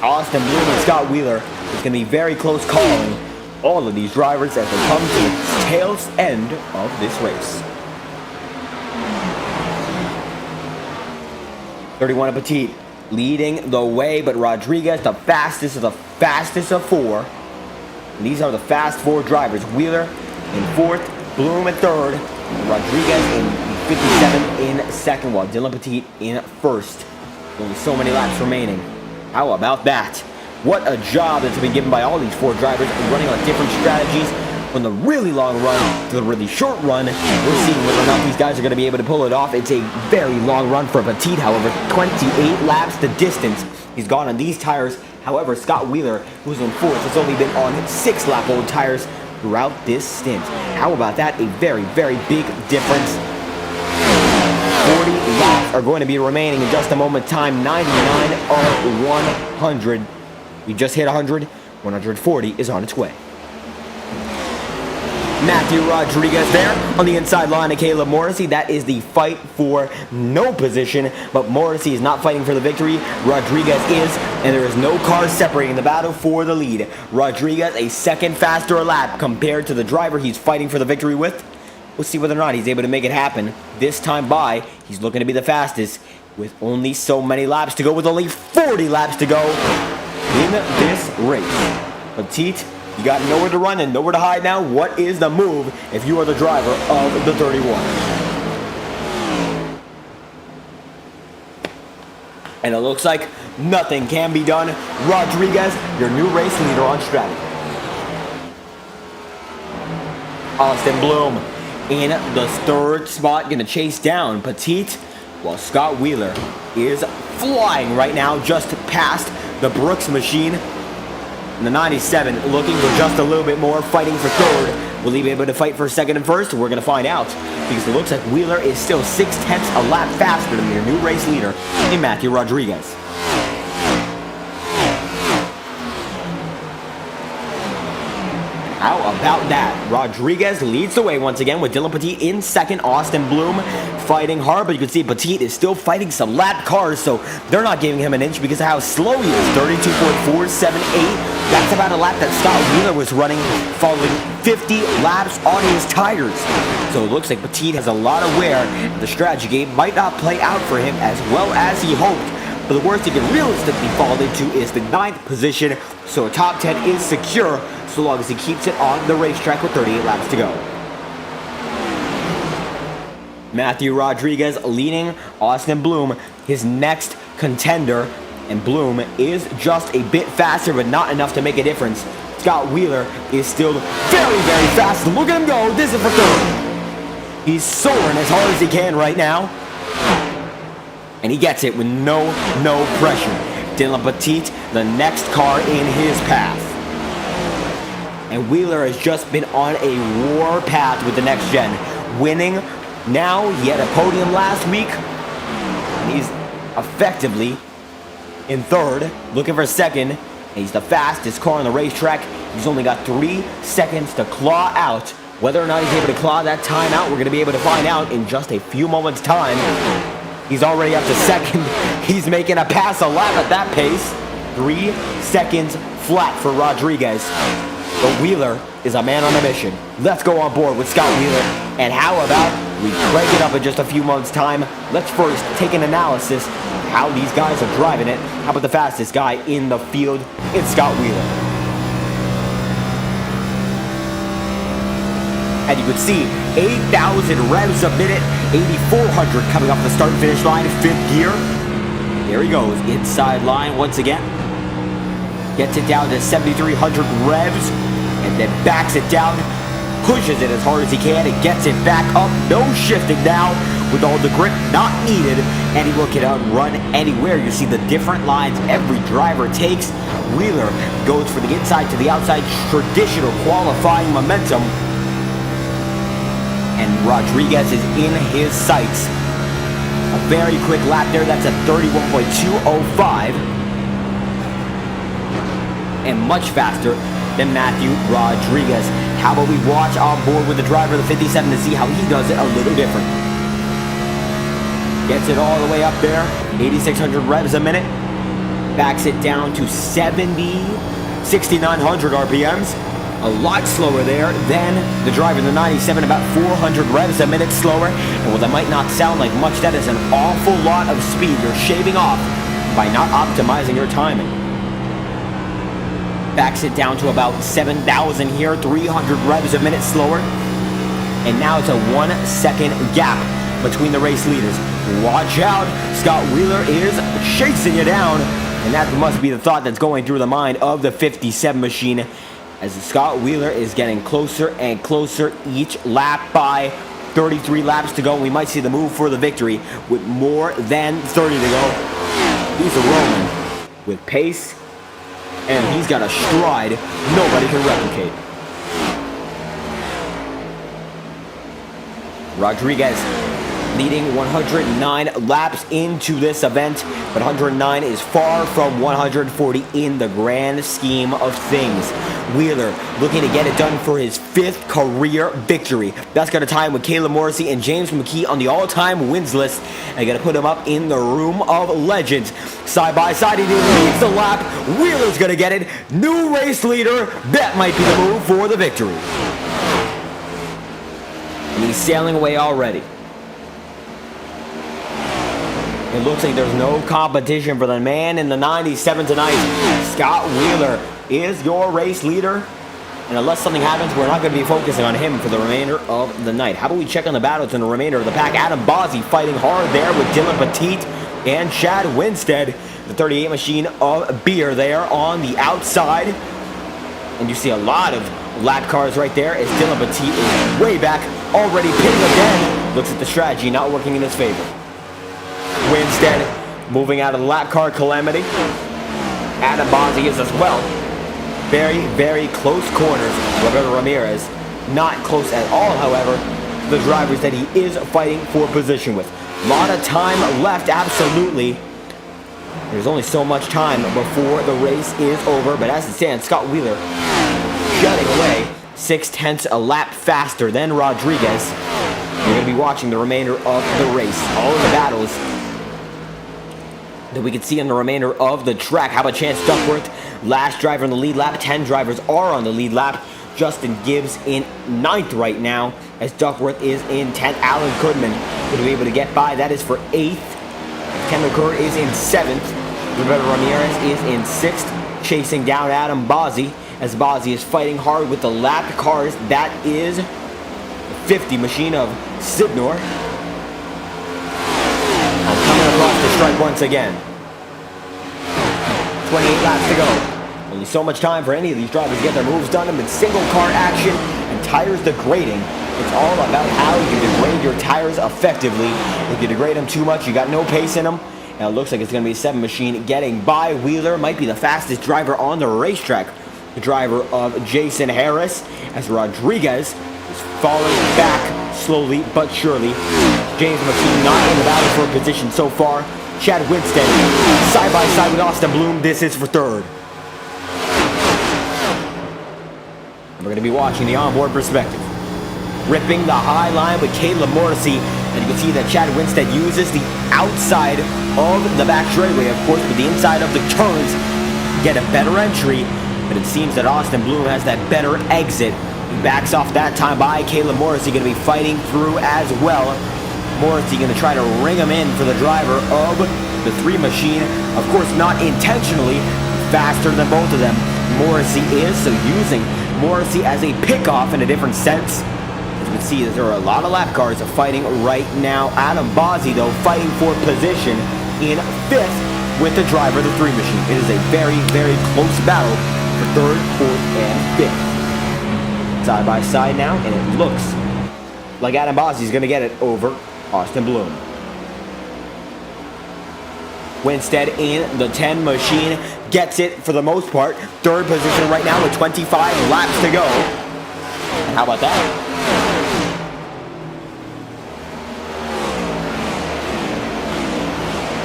Austin Bloom and Scott Wheeler. It's going to be very close calling all of these drivers as they come to the tail end of this race. 31 of Petit leading the way, but Rodriguez the fastest of four. And these are the fast four drivers. Wheeler in fourth, Bloom in third, Rodriguez in 57 in second, while Dylan Petit in first. Only so many laps remaining. How about that? What a job that's been given by all these four drivers, running on different strategies from the really long run to the really short run. We're seeing whether or not these guys are going to be able to pull it off. It's a very long run for Petit, however, 28 laps the distance he's gone on these tires. However, Scott Wheeler, who's in fourth, has only been on 6-lap-old tires throughout this stint. How about that? A very, very big difference. 40 laps are going to be remaining in just a moment. Time 99 of 100. We just hit 100. 140 is on its way. Matthew Rodriguez there on the inside line of Caleb Morrissey. That is the fight for no position, but Morrissey is not fighting for the victory. Rodriguez is, and there is no car separating the battle for the lead. Rodriguez a second faster a lap compared to the driver he's fighting for the victory with. We'll see whether or not he's able to make it happen. This time by, he's looking to be the fastest with only so many laps to go, with only 40 laps to go in this race. Petit, you got nowhere to run and nowhere to hide now. What is the move if you are the driver of the 31? And it looks like nothing can be done. Rodriguez, your new race leader on strategy. Austin Bloom in the third spot, going to chase down Petit, while Scott Wheeler is flying right now just past the Brooks machine. And the 97 looking for just a little bit more, fighting for third. Will he be able to fight for second and first? We're going to find out, because it looks like Wheeler is still 0.6 a lap faster than their new race leader in Matthew Rodriguez. How about that? Rodriguez leads the way once again with Dylan Petit in second. Austin Bloom fighting hard, but you can see Petit is still fighting some lap cars, so they're not giving him an inch because of how slow he is. 32.478. That's about a lap that Scott Wheeler was running following 50 laps on his tires. So it looks like Petit has a lot of wear. The strategy game might not play out for him as well as he hoped. But the worst he can realistically fall into is the 9th position, so a top 10 is secure so long as he keeps it on the racetrack with 38 laps to go. Matthew Rodriguez leading Austin Bloom, his next contender, and Bloom is just a bit faster but not enough to make a difference. Scott Wheeler is still very, very fast. Look at him go. This is for third. He's soaring as hard as he can right now. And he gets it with no pressure. Dylan Petit, the next car in his path. And Wheeler has just been on a war path with the next gen. Winning now, he had a podium last week. He's effectively in third, looking for second. And he's the fastest car on the racetrack. He's only got 3 seconds to claw out. Whether or not he's able to claw that time out, we're going to be able to find out in just a few moments' time. He's already up to second. He's making a pass a lap at that pace. 3 seconds flat for Rodriguez. But Wheeler is a man on a mission. Let's go on board with Scott Wheeler. And how about we crank it up in just a few months' time? Let's first take an analysis of how these guys are driving it. How about the fastest guy in the field? It's Scott Wheeler. And you can see 8,000 revs a minute, 8,400 coming off the start and finish line, 5th gear. There he goes, inside line once again. Gets it down to 7,300 revs, and then backs it down, pushes it as hard as he can, and gets it back up. No shifting now. with all the grip not needed. Anyone can run anywhere. You see the different lines every driver takes. Wheeler goes for the inside to the outside, traditional qualifying momentum. And Rodriguez is in his sights. A very quick lap there. That's a 31.205. And much faster than Matthew Rodriguez. How about we watch on board with the driver of the 57 to see how he does it a little different. Gets it all the way up there, 8,600 revs a minute. Backs it down to 6,900 RPMs. A lot slower there than the driver in the 97, about 400 revs a minute slower. And while that might not sound like much, that is an awful lot of speed you're shaving off by not optimizing your timing. Backs it down to about 7,000 here, 300 revs a minute slower. And now it's a 1 second gap between the race leaders. Watch out, Scott Wheeler is chasing you down. And that must be the thought that's going through the mind of the 57 machine as Scott Wheeler is getting closer and closer each lap. By 33 laps to go. We might see the move for the victory with more than 30 to go. He's a rolling with pace, and he's got a stride nobody can replicate. Rodriguez leading 109 laps into this event, but 109 is far from 140 in the grand scheme of things. Wheeler looking to get it done for his 5th career victory. That's going to tie him with Caleb Morrissey and James McKee on the all-time wins list. And going to put him up in the room of legends. Side by side, he leads the lap. Wheeler's going to get it. New race leader. That might be the move for the victory. And he's sailing away already. It looks like there's no competition for the man in the 97 tonight. Scott Wheeler is your race leader. And unless something happens, we're not going to be focusing on him for the remainder of the night. How about we check on the battles in the remainder of the pack? Adam Bozzi fighting hard there with Dylan Petit and Chad Winstead. The 38 machine of beer there on the outside. And you see a lot of lap cars right there as Dylan Petit is way back, already pitting again. Looks at the strategy not working in his favor. Winstead moving out of the lap car calamity. Adam Bozzi is as well. Very, very close corners. Roberto Ramirez not close at all, however, the drivers that he is fighting for position with. A lot of time left, absolutely. There's only so much time before the race is over, but as it stands, Scott Wheeler shutting away 0.6 a lap faster than Rodriguez. You're going to be watching the remainder of the race. All of the battles that we can see in the remainder of the track. How about Chance Duckworth, last driver in the lead lap? 10 drivers are on the lead lap. Justin Gibbs in 9th right now, as Duckworth is in 10th. Alan Goodman going to be able to get by. That is for 8th. Ken McClure is in 7th. Roberto Ramirez is in 6th, chasing down Adam Bozzi, as Bozzi is fighting hard with the lap cars. That is the 50 machine of Sidnor. Coming across the stripe once again. 28 laps to go. Only so much time for any of these drivers to get their moves done amid single car action and tires degrading. It's all about how you degrade your tires effectively. If you degrade them too much, you got no pace in them. Now it looks like it's going to be a 7 machine getting by. Wheeler might be the fastest driver on the racetrack. The driver of Jason Harris, as Rodriguez is falling back slowly but surely. James McKee not in the battle for a position so far. Chad Winstead side by side with Austin Bloom. This is for 3rd. We're going to be watching the onboard perspective. Ripping the high line with Caleb Morrissey. And you can see that Chad Winstead uses the outside of the back straightaway, of course, with the inside of the turns to get a better entry. But it seems that Austin Bloom has that better exit. He backs off that time by. Caleb Morrissey going to be fighting through as well. Morrissey going to try to ring him in for the driver of the 3 machine. Of course, not intentionally. Faster than both of them. Morrissey is, so using Morrissey as a pickoff in a different sense. As we see, there are a lot of lap cars fighting right now. Adam Bozzi, though, fighting for position in 5th with the driver of the 3 machine. It is a very, very close battle for 3rd, 4th, and 5th. Side by side now, and it looks like Adam Bozzi is going to get it over Austin Bloom. Winstead in the 10 machine gets it for the most part. Third position right now with 25 laps to go. And how about that?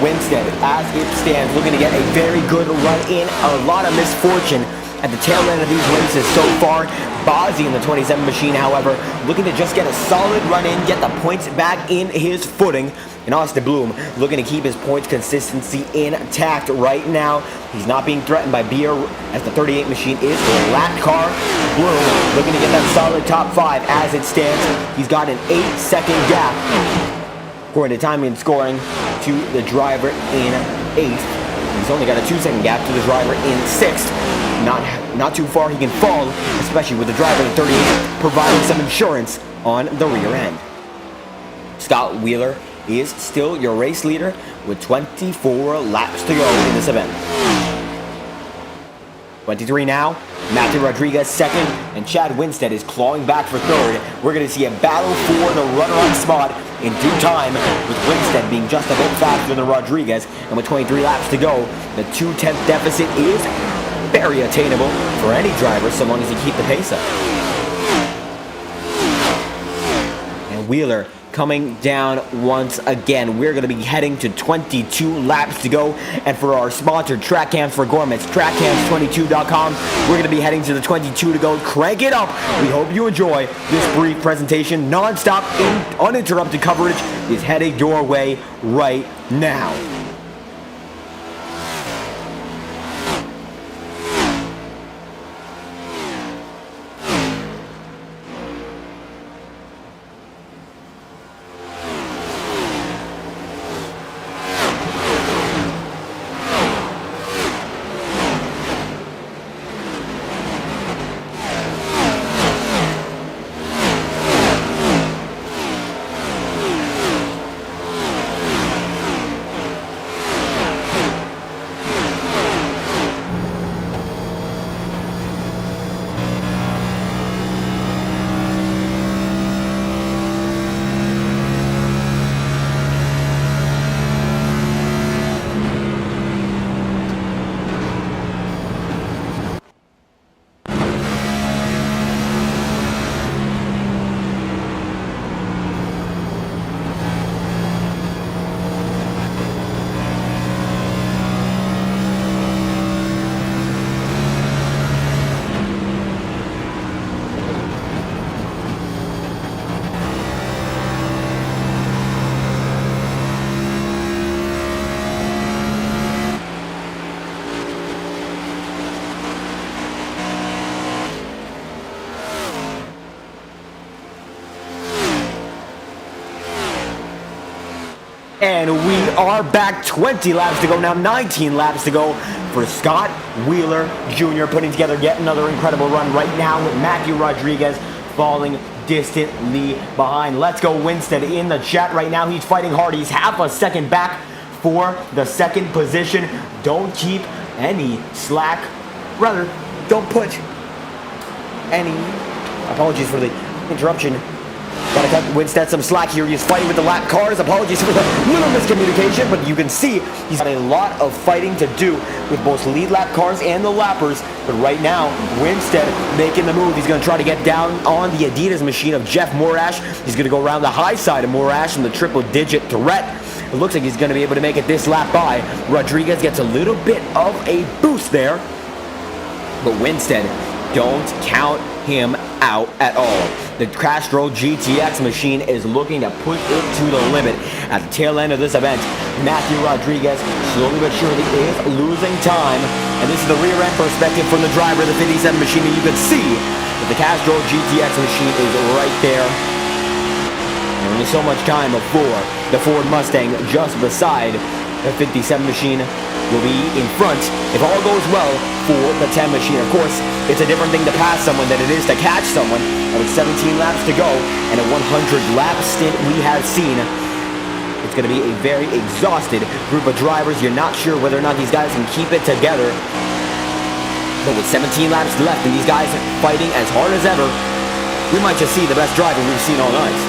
Winstead, as it stands, looking to get a very good run in. A lot of misfortune at the tail end of these races so far. Bozzy in the 27 machine, however, looking to just get a solid run in, get the points back in his footing. And Austin Bloom looking to keep his points consistency intact right now. He's not being threatened by Beer as the 38 machine is a lap car. Bloom looking to get that solid top 5 as it stands. He's got an 8-second gap, according to timing and scoring, to the driver in 8th. He's only got a 2-second gap to the driver in 6th. Not too far he can fall, especially with the driver in 38 providing some insurance on the rear end. Scott Wheeler is still your race leader with 24 laps to go in this event. 23 now. Matthew Rodriguez second, and Chad Winstead is clawing back for third. We're going to see a battle for the runner-on spot in due time, with Winstead being just a bit faster than Rodriguez, and with 23 laps to go, the 2/10 deficit is very attainable for any driver so long as you keep the pace up. And Wheeler coming down once again. We're going to be heading to 22 laps to go. And for our sponsor, Track Cams for Gourmets, trackcams22.com, we're going to be heading to the 22 to go. Crank it up. We hope you enjoy this brief presentation. Non-stop, uninterrupted coverage is heading your way right now. And we are back. 20 laps to go now, 19 laps to go for Scott Wheeler Jr. putting together yet another incredible run right now with Matthew Rodriguez falling distantly behind. Let's go Winstead in the chat right now. He's fighting hard. He's half a second back for the second position. Don't keep any slack. Rather, don't put any... Apologies for the interruption. Gotta cut Winstead some slack here. He's fighting with the lap cars. Apologies for the little miscommunication, but you can see he's got a lot of fighting to do with both lead lap cars and the lappers. But right now, Winstead making the move. He's going to try to get down on the Adidas machine of Jeff Morash. He's going to go around the high side of Morash from the triple-digit threat. It looks like he's going to be able to make it this lap by. Rodriguez gets a little bit of a boost there. But Winstead, don't count him out at all. The Castro GTX machine is looking to push it to the limit. At the tail end of this event, Matthew Rodriguez slowly but surely is losing time. And this is the rear end perspective from the driver of the 57 machine. And you can see that the Castro GTX machine is right there. And only so much time before the Ford Mustang just beside the 57 machine will be in front, if all goes well, for the 10 machine. Of course, it's a different thing to pass someone than it is to catch someone. And with 17 laps to go and a 100-lap stint we have seen, it's going to be a very exhausted group of drivers. You're not sure whether or not these guys can keep it together. But with 17 laps left and these guys fighting as hard as ever, we might just see the best driver we've seen all night.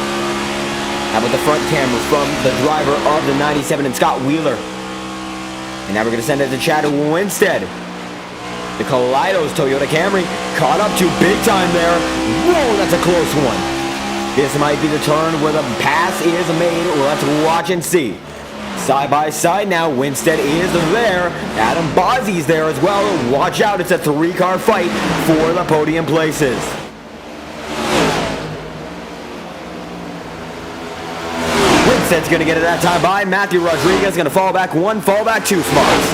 How about the front camera from the driver of the 97 and Scott Wheeler? And now we're going to send it to Chad Winstead. The Kaleidos Toyota Camry caught up to big time there. Whoa, that's a close one. This might be the turn where the pass is made. Let's watch and see. Side by side now, Winstead is there. Adam Bozzi's there as well. Watch out, it's a 3-car fight for the podium places. Winstead's going to get it that time by. Matthew Rodriguez going to fall back 1, fall back 2 spots.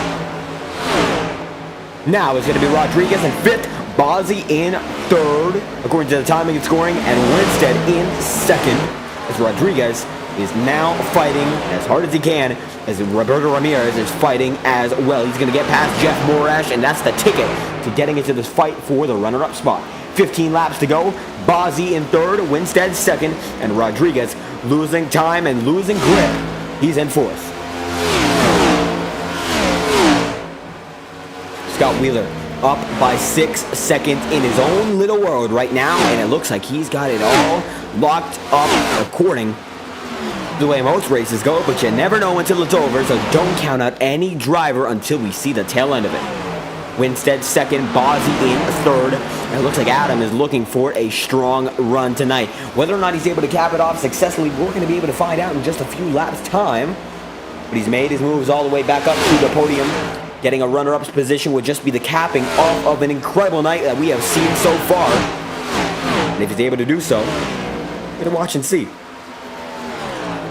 Now it's going to be Rodriguez in 5th, Bozzi in 3rd, according to the timing and scoring, and Winstead in 2nd, as Rodriguez is now fighting as hard as he can, as Roberto Ramirez is fighting as well. He's going to get past Jeff Morash, and that's the ticket to getting into this fight for the runner-up spot. 15 laps to go. Bozzi in 3rd, Winstead 2nd, and Rodriguez losing time and losing grip. He's in 4th. Scott Wheeler up by 6 seconds in his own little world right now, and it looks like he's got it all locked up according to the way most races go, but you never know until it's over, so don't count out any driver until we see the tail end of it. Winstead 2nd, Bozzi in 3rd, and it looks like Adam is looking for a strong run tonight. Whether or not he's able to cap it off successfully, we're going to be able to find out in just a few laps' time, but he's made his moves all the way back up to the podium. Getting a runner-up's position would just be the capping off of an incredible night that we have seen so far. And if he's able to do so, we're going to watch and see.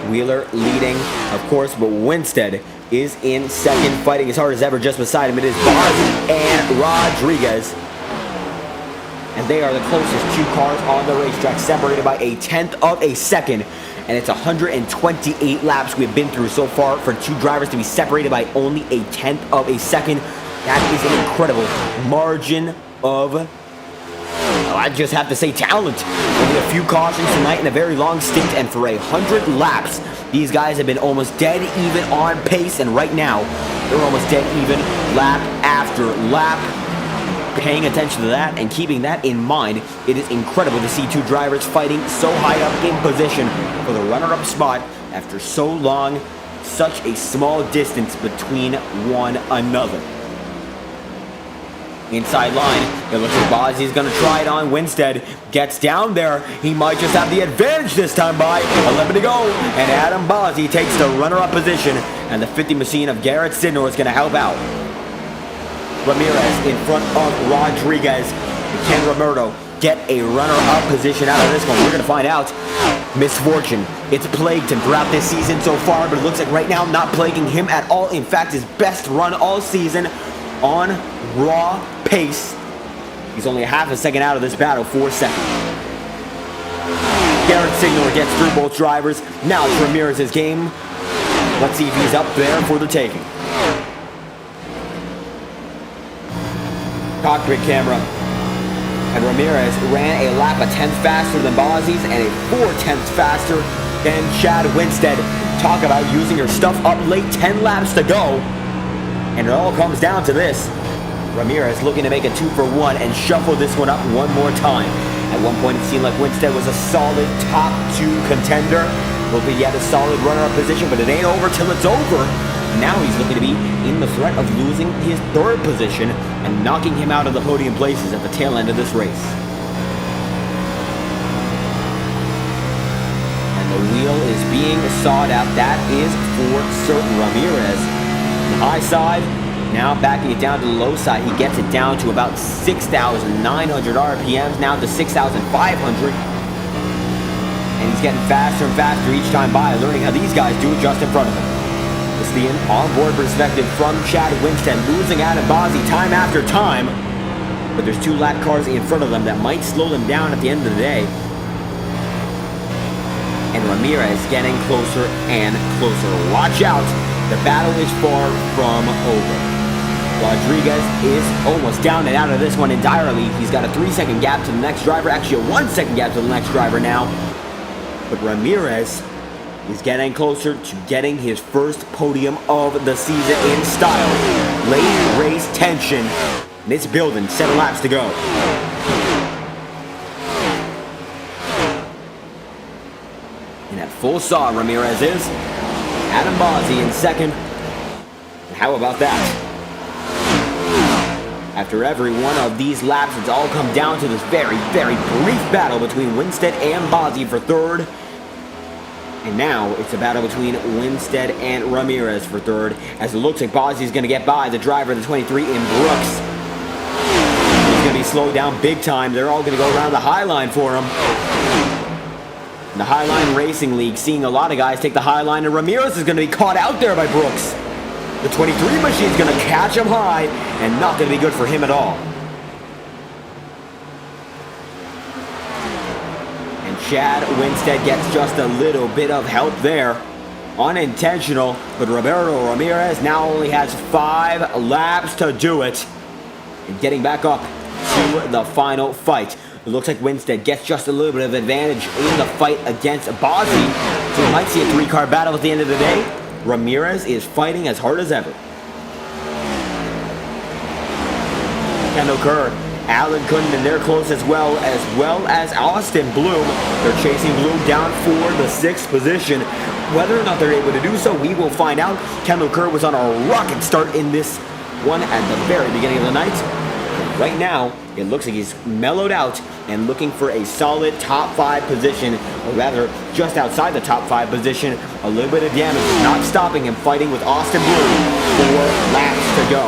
Wheeler leading, of course, but Winstead is in 2nd, fighting as hard as ever. Just beside him, it is Bozzi and Rodriguez. And they are the closest 2 cars on the racetrack, separated by a 1/10 of a second. And it's 128 laps we've been through so far for 2 drivers to be separated by only a 1/10 of a second. That is an incredible margin of, I just have to say, talent. Only a few cautions tonight in a very long stint, and for 100 laps, these guys have been almost dead even on pace, and right now, they're almost dead even lap after lap. Paying attention to that and keeping that in mind, it is incredible to see 2 drivers fighting so high up in position for the runner-up spot after so long, such a small distance between one another. Inside line, it looks like Bozzi's going to try it on. Winstead gets down there. He might just have the advantage this time by 11 to go. And Adam Bozzi takes the runner-up position, and the 50 machine of Garrett Sidnor is going to help out. Ramirez in front of Rodriguez. Can Roberto get a runner-up position out of this one? We're going to find out. Misfortune, it's plagued him throughout this season so far, but it looks like right now not plaguing him at all. In fact, his best run all season on raw pace. He's only a half a second out of this battle, 4 seconds. Garrett Sidnor gets through both drivers. Now it's Ramirez's game. Let's see if he's up there for the taking. Cockpit camera, and Ramirez ran a lap 1/10 faster than Bozzi's and a 4/10 faster than Chad Winstead. Talk about using your stuff up late, 10 laps to go, and it all comes down to this. Ramirez looking to make a 2 for 1 and shuffle this one up one more time. At one point it seemed like Winstead was a solid top 2 contender. Hopefully he had a solid runner-up position, but it ain't over till it's over. Now he's looking to be in the threat of losing his 3rd position and knocking him out of the podium places at the tail end of this race. And the wheel is being sawed out. That is for certain. Ramirez, the high side, now backing it down to the low side. He gets it down to about 6,900 RPMs, now to 6,500. And he's getting faster and faster each time by, learning how these guys do it just in front of him. It's the onboard perspective from Chad Winstead, losing Adam Bozzi time after time. But there's 2 lap cars in front of them that might slow them down at the end of the day. And Ramirez getting closer and closer. Watch out, the battle is far from over. Rodriguez is almost down and out of this one entirely. He's got a 3-second gap to the next driver, actually a 1-second gap to the next driver now. But Ramirez is getting closer to getting his first podium of the season in style. Late race tension. And it's building, 7 laps to go. And at full saw, Ramirez is. Adam Bozzi in second. And how about that? After every one of these laps, it's all come down to this very, very brief battle between Winstead and Bozzi for third. And now it's a battle between Winstead and Ramirez for third, as it looks like Bozzi's going to get by the driver, the 23 in Brooks. He's going to be slowed down big time. They're all going to go around the high line for him. The Highline Racing League seeing a lot of guys take the high line, and Ramirez is going to be caught out there by Brooks. The 23 machine is going to catch him high and not going to be good for him at all. And Chad Winstead gets just a little bit of help there. Unintentional, but Roberto Ramirez now only has 5 laps to do it. And getting back up to the final fight. It looks like Winstead gets just a little bit of advantage in the fight against Bozzi. So we might see a 3-car battle at the end of the day. Ramirez is fighting as hard as ever. Kendall Kerr, Alan Cunningham, they're close as well as Austin Bloom. They're chasing Bloom down for the 6th position. Whether or not they're able to do so, we will find out. Kendall Kerr was on a rocket start in this one at the very beginning of the night. Right now, it looks like he's mellowed out and looking for a solid top 5 position, or rather, just outside the top 5 position. A little bit of damage is not stopping him fighting with Austin Bloom. 4 laps to go.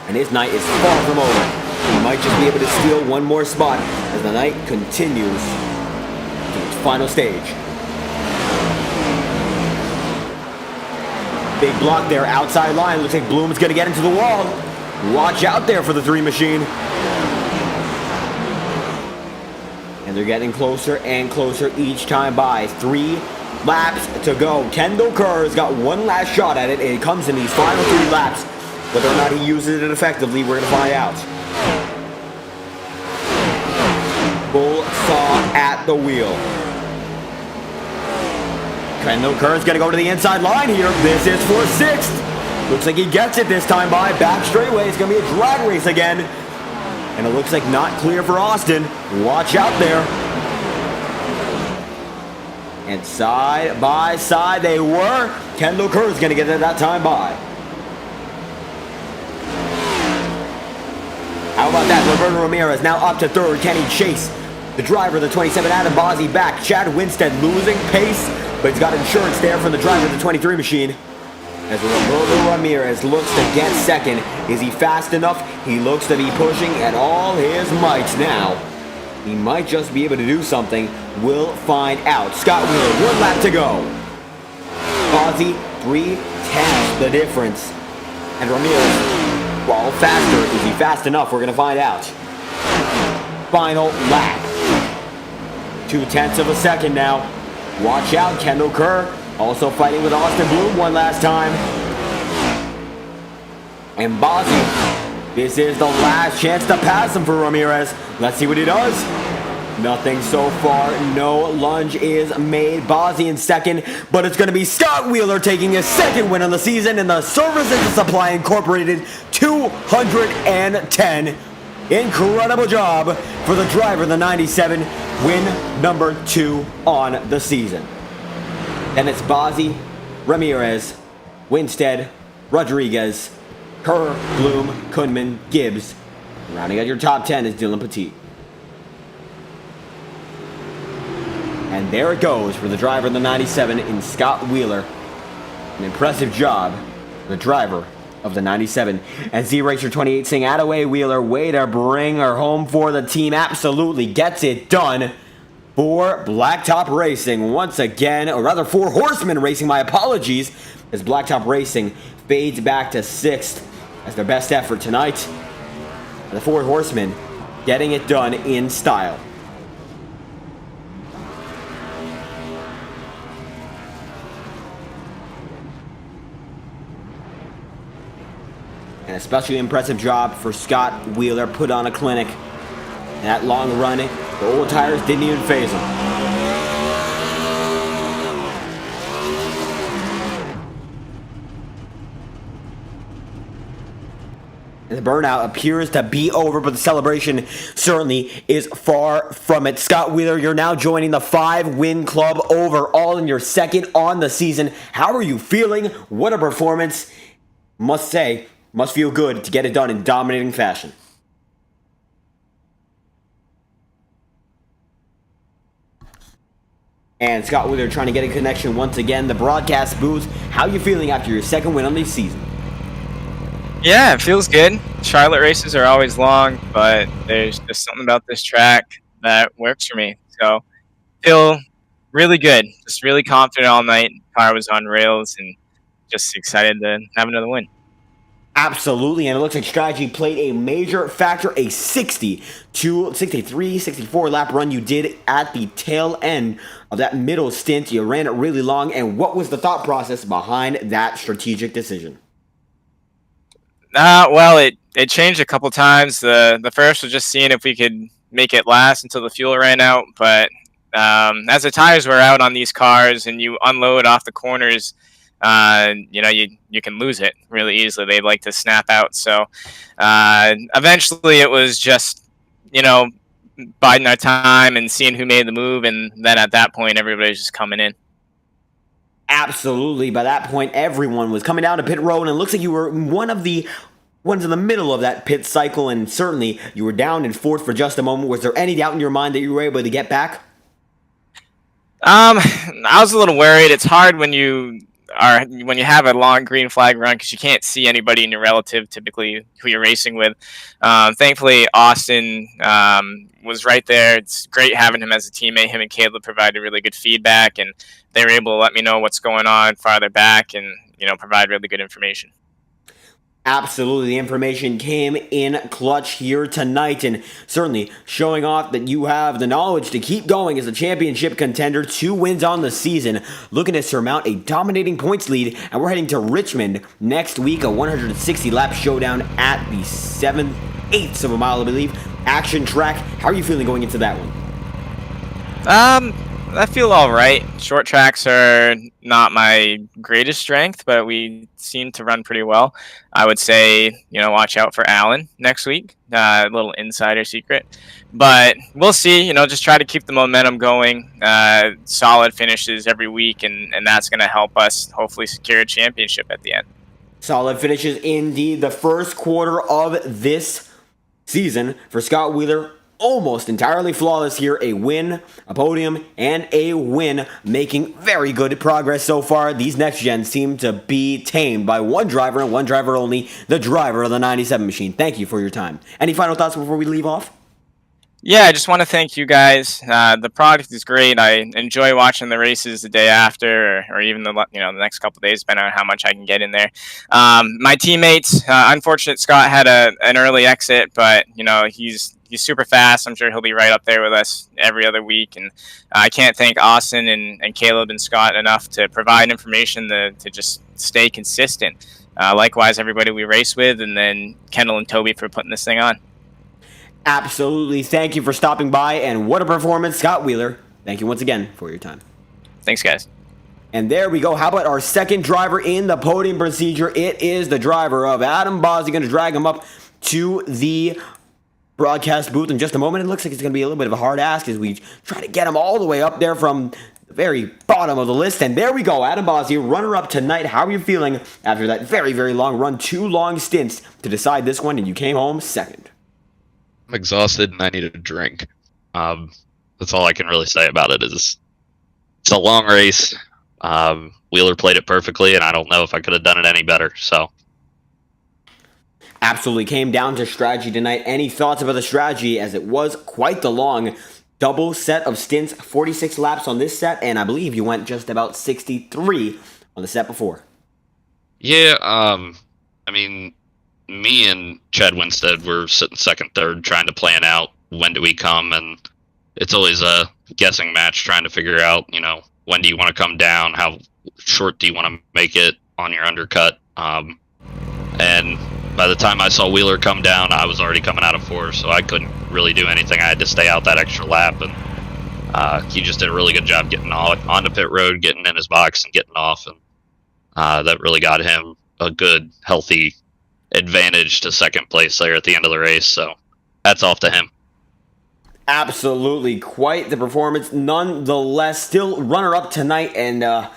And his night is far from over. He might just be able to steal one more spot as the night continues to its final stage. Big block there, outside line. Looks like Bloom's going to get into the wall. Watch out there for the 3 machine. And they're getting closer and closer each time by. 3 laps to go. Kendall Kerr has got one last shot at it, and it comes in these final 3 laps. Whether or not he uses it effectively, we're going to find out. Full saw at the wheel. Kendall Kerr is going to go to the inside line here. This is for 6th. Looks like he gets it this time by. Back straightaway. It's going to be a drag race again. And it looks like not clear for Austin. Watch out there. And side by side they were. Kendall Kerr is going to get it that time by. How about that? Roberto Ramirez now up to 3rd. Can he chase the driver, the 27, Adam Bozzi back? Chad Winstead losing pace, but he's got insurance there from the driver, the 23 machine. As Roberto Ramirez looks to get 2nd. Is he fast enough? He looks to be pushing at all his mights now. He might just be able to do something. We'll find out. Scott Wheeler, 1 lap to go. Bozzi, 3/10 the difference. And Ramirez, well, faster. Is he fast enough? We're going to find out. Final lap. 0.2 of a second now. Watch out, Kendall Kerr. Also fighting with Austin Bloom one last time. And Bozzi, this is the last chance to pass him for Ramirez. Let's see what he does. Nothing so far. No lunge is made. Bozzi in 2nd, but it's going to be Scott Wheeler taking his 2nd win on the season in the Services and Supply Incorporated 210. Incredible job for the driver, the 97, win number 2 on the season. Then it's Bozzi, Ramirez, Winstead, Rodriguez, Kerr, Bloom, Kunman, Gibbs. Rounding out your top 10 is Dylan Petit. And there it goes for the driver of the 97 in Scott Wheeler. An impressive job, the driver of the 97. And Z-Racer 28 saying, "Attaway Wheeler, way to bring her home for the team. Absolutely gets it done for Blacktop Racing once again, or rather 4 Horsemen Racing, my apologies, as Blacktop Racing fades back to 6th as their best effort tonight. And the 4 Horsemen getting it done in style. An especially impressive job for Scott Wheeler, put on a clinic. And that long run, the old tires didn't even phase him. The burnout appears to be over, but the celebration certainly is far from it. Scott Wheeler, you're now joining the 5-win club overall in your second on the season. How are you feeling? What a performance. Must say, must feel good to get it done in dominating fashion. And Scott Wheeler trying to get a connection once again. The broadcast booth. How are you feeling after your second win on the season? Yeah, it feels good. Charlotte races are always long, but there's just something about this track that works for me. So feel really good. Just really confident all night. Car was on rails and just excited to have another win. Absolutely, and it looks like strategy played a major factor. A 63, 64 lap run you did at the tail end of that middle stint. You ran it really long, and what was the thought process behind that strategic decision? Well, it changed a couple times. The first was just seeing if we could make it last until the fuel ran out. But as the tires were out on these cars and you unload off the corners, you can lose it really easily. They like to snap out. So eventually it was just, biding our time and seeing who made the move. And then at that point, everybody's just coming in. Absolutely. By that point, everyone was coming down to pit road, and it looks like you were one of the ones in the middle of that pit cycle, and certainly you were down in fourth for just a moment. Was there any doubt in your mind that you were able to get back? I was a little worried. It's hard when you have a long green flag run because you can't see anybody in your relative, typically who you're racing with. Thankfully, Austin was right there. It's great having him as a teammate. Him and Caleb provided really good feedback, and they were able to let me know what's going on farther back and, provide really good information. Absolutely. The information came in clutch here tonight, and certainly showing off that you have the knowledge to keep going as a championship contender. 2 wins on the season, looking to surmount a dominating points lead, and we're heading to Richmond next week, a 160-lap showdown at the 7/8 of a mile, I believe, action track. How are you feeling going into that one? I feel all right. Short tracks are not my greatest strength, but we seem to run pretty well. I would say, watch out for Allen next week. A little insider secret. But we'll see. Just try to keep the momentum going. Solid finishes every week, and that's going to help us hopefully secure a championship at the end. Solid finishes indeed. The first quarter of this season for Scott Wheeler, almost entirely flawless here. A win, a podium, and a win, making very good progress so far. These next gens seem to be tamed by one driver and one driver only, the driver of the 97 machine. Thank you for your time. Any final thoughts before we leave off? Yeah, I just want to thank you guys. The product is great. I enjoy watching the races the day after, or even the next couple of days, depending on how much I can get in there. My teammates, unfortunate Scott had an early exit, but he's super fast. I'm sure he'll be right up there with us every other week. And I can't thank Austin and Caleb and Scott enough to provide information to just stay consistent. Likewise, everybody we race with, and then Kendall and Toby for putting this thing on. Absolutely. Thank you for stopping by, and what a performance, Scott Wheeler. Thank you once again for your time. Thanks, guys. And there we go. How about our second driver in the podium procedure? It is the driver of Adam Bosby. Going to drag him up to the broadcast booth in just a moment. It looks like it's going to be a little bit of a hard ask as we try to get him all the way up there from the very bottom of the list. And there we go. Adam Bosby, runner-up tonight. How are you feeling after that very, very long run? 2 long stints to decide this one, and you came home second. I'm exhausted and I need a drink. That's all I can really say about it. It's a long race. Wheeler played it perfectly, and I don't know if I could have done it any better. So, absolutely came down to strategy tonight. Any thoughts about the strategy, as it was quite the long double set of stints, 46 laps on this set, and I believe you went just about 63 on the set before. Yeah, I mean, me and Chad Winstead were sitting second, third, trying to plan out when do we come, and it's always a guessing match trying to figure out, when do you want to come down, how short do you want to make it on your undercut, and by the time I saw Wheeler come down, I was already coming out of 4, so I couldn't really do anything. I had to stay out that extra lap, and he just did a really good job getting onto pit road, getting in his box, and getting off, and that really got him a good, healthy advantage to second place there at the end of the race. So that's off to him. Absolutely, quite the performance. Nonetheless, still runner-up tonight, and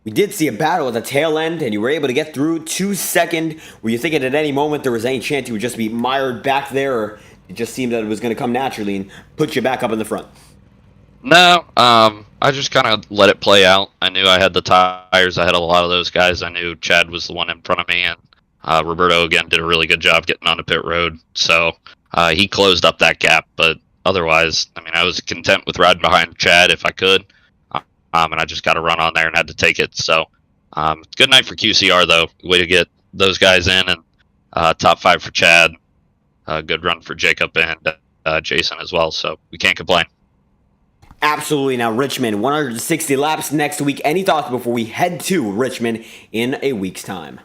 we did see a battle at the tail end, and you were able to get through to second. Were you thinking at any moment there was any chance you would just be mired back there, or it just seemed that it was going to come naturally and put you back up in the front? No, I just kind of let it play out. I knew I had the tires. I had a lot of those guys. I knew Chad was the one in front of me, and Roberto, again, did a really good job getting onto pit road. So he closed up that gap, but otherwise, I mean, I was content with riding behind Chad if I could, and I just got to run on there and had to take it. So good night for QCR, though. Way to get those guys in, and top 5 for Chad. Good run for Jacob and Jason as well, so we can't complain. Absolutely. Now, Richmond, 160 laps next week. Any thoughts before we head to Richmond in a week's time?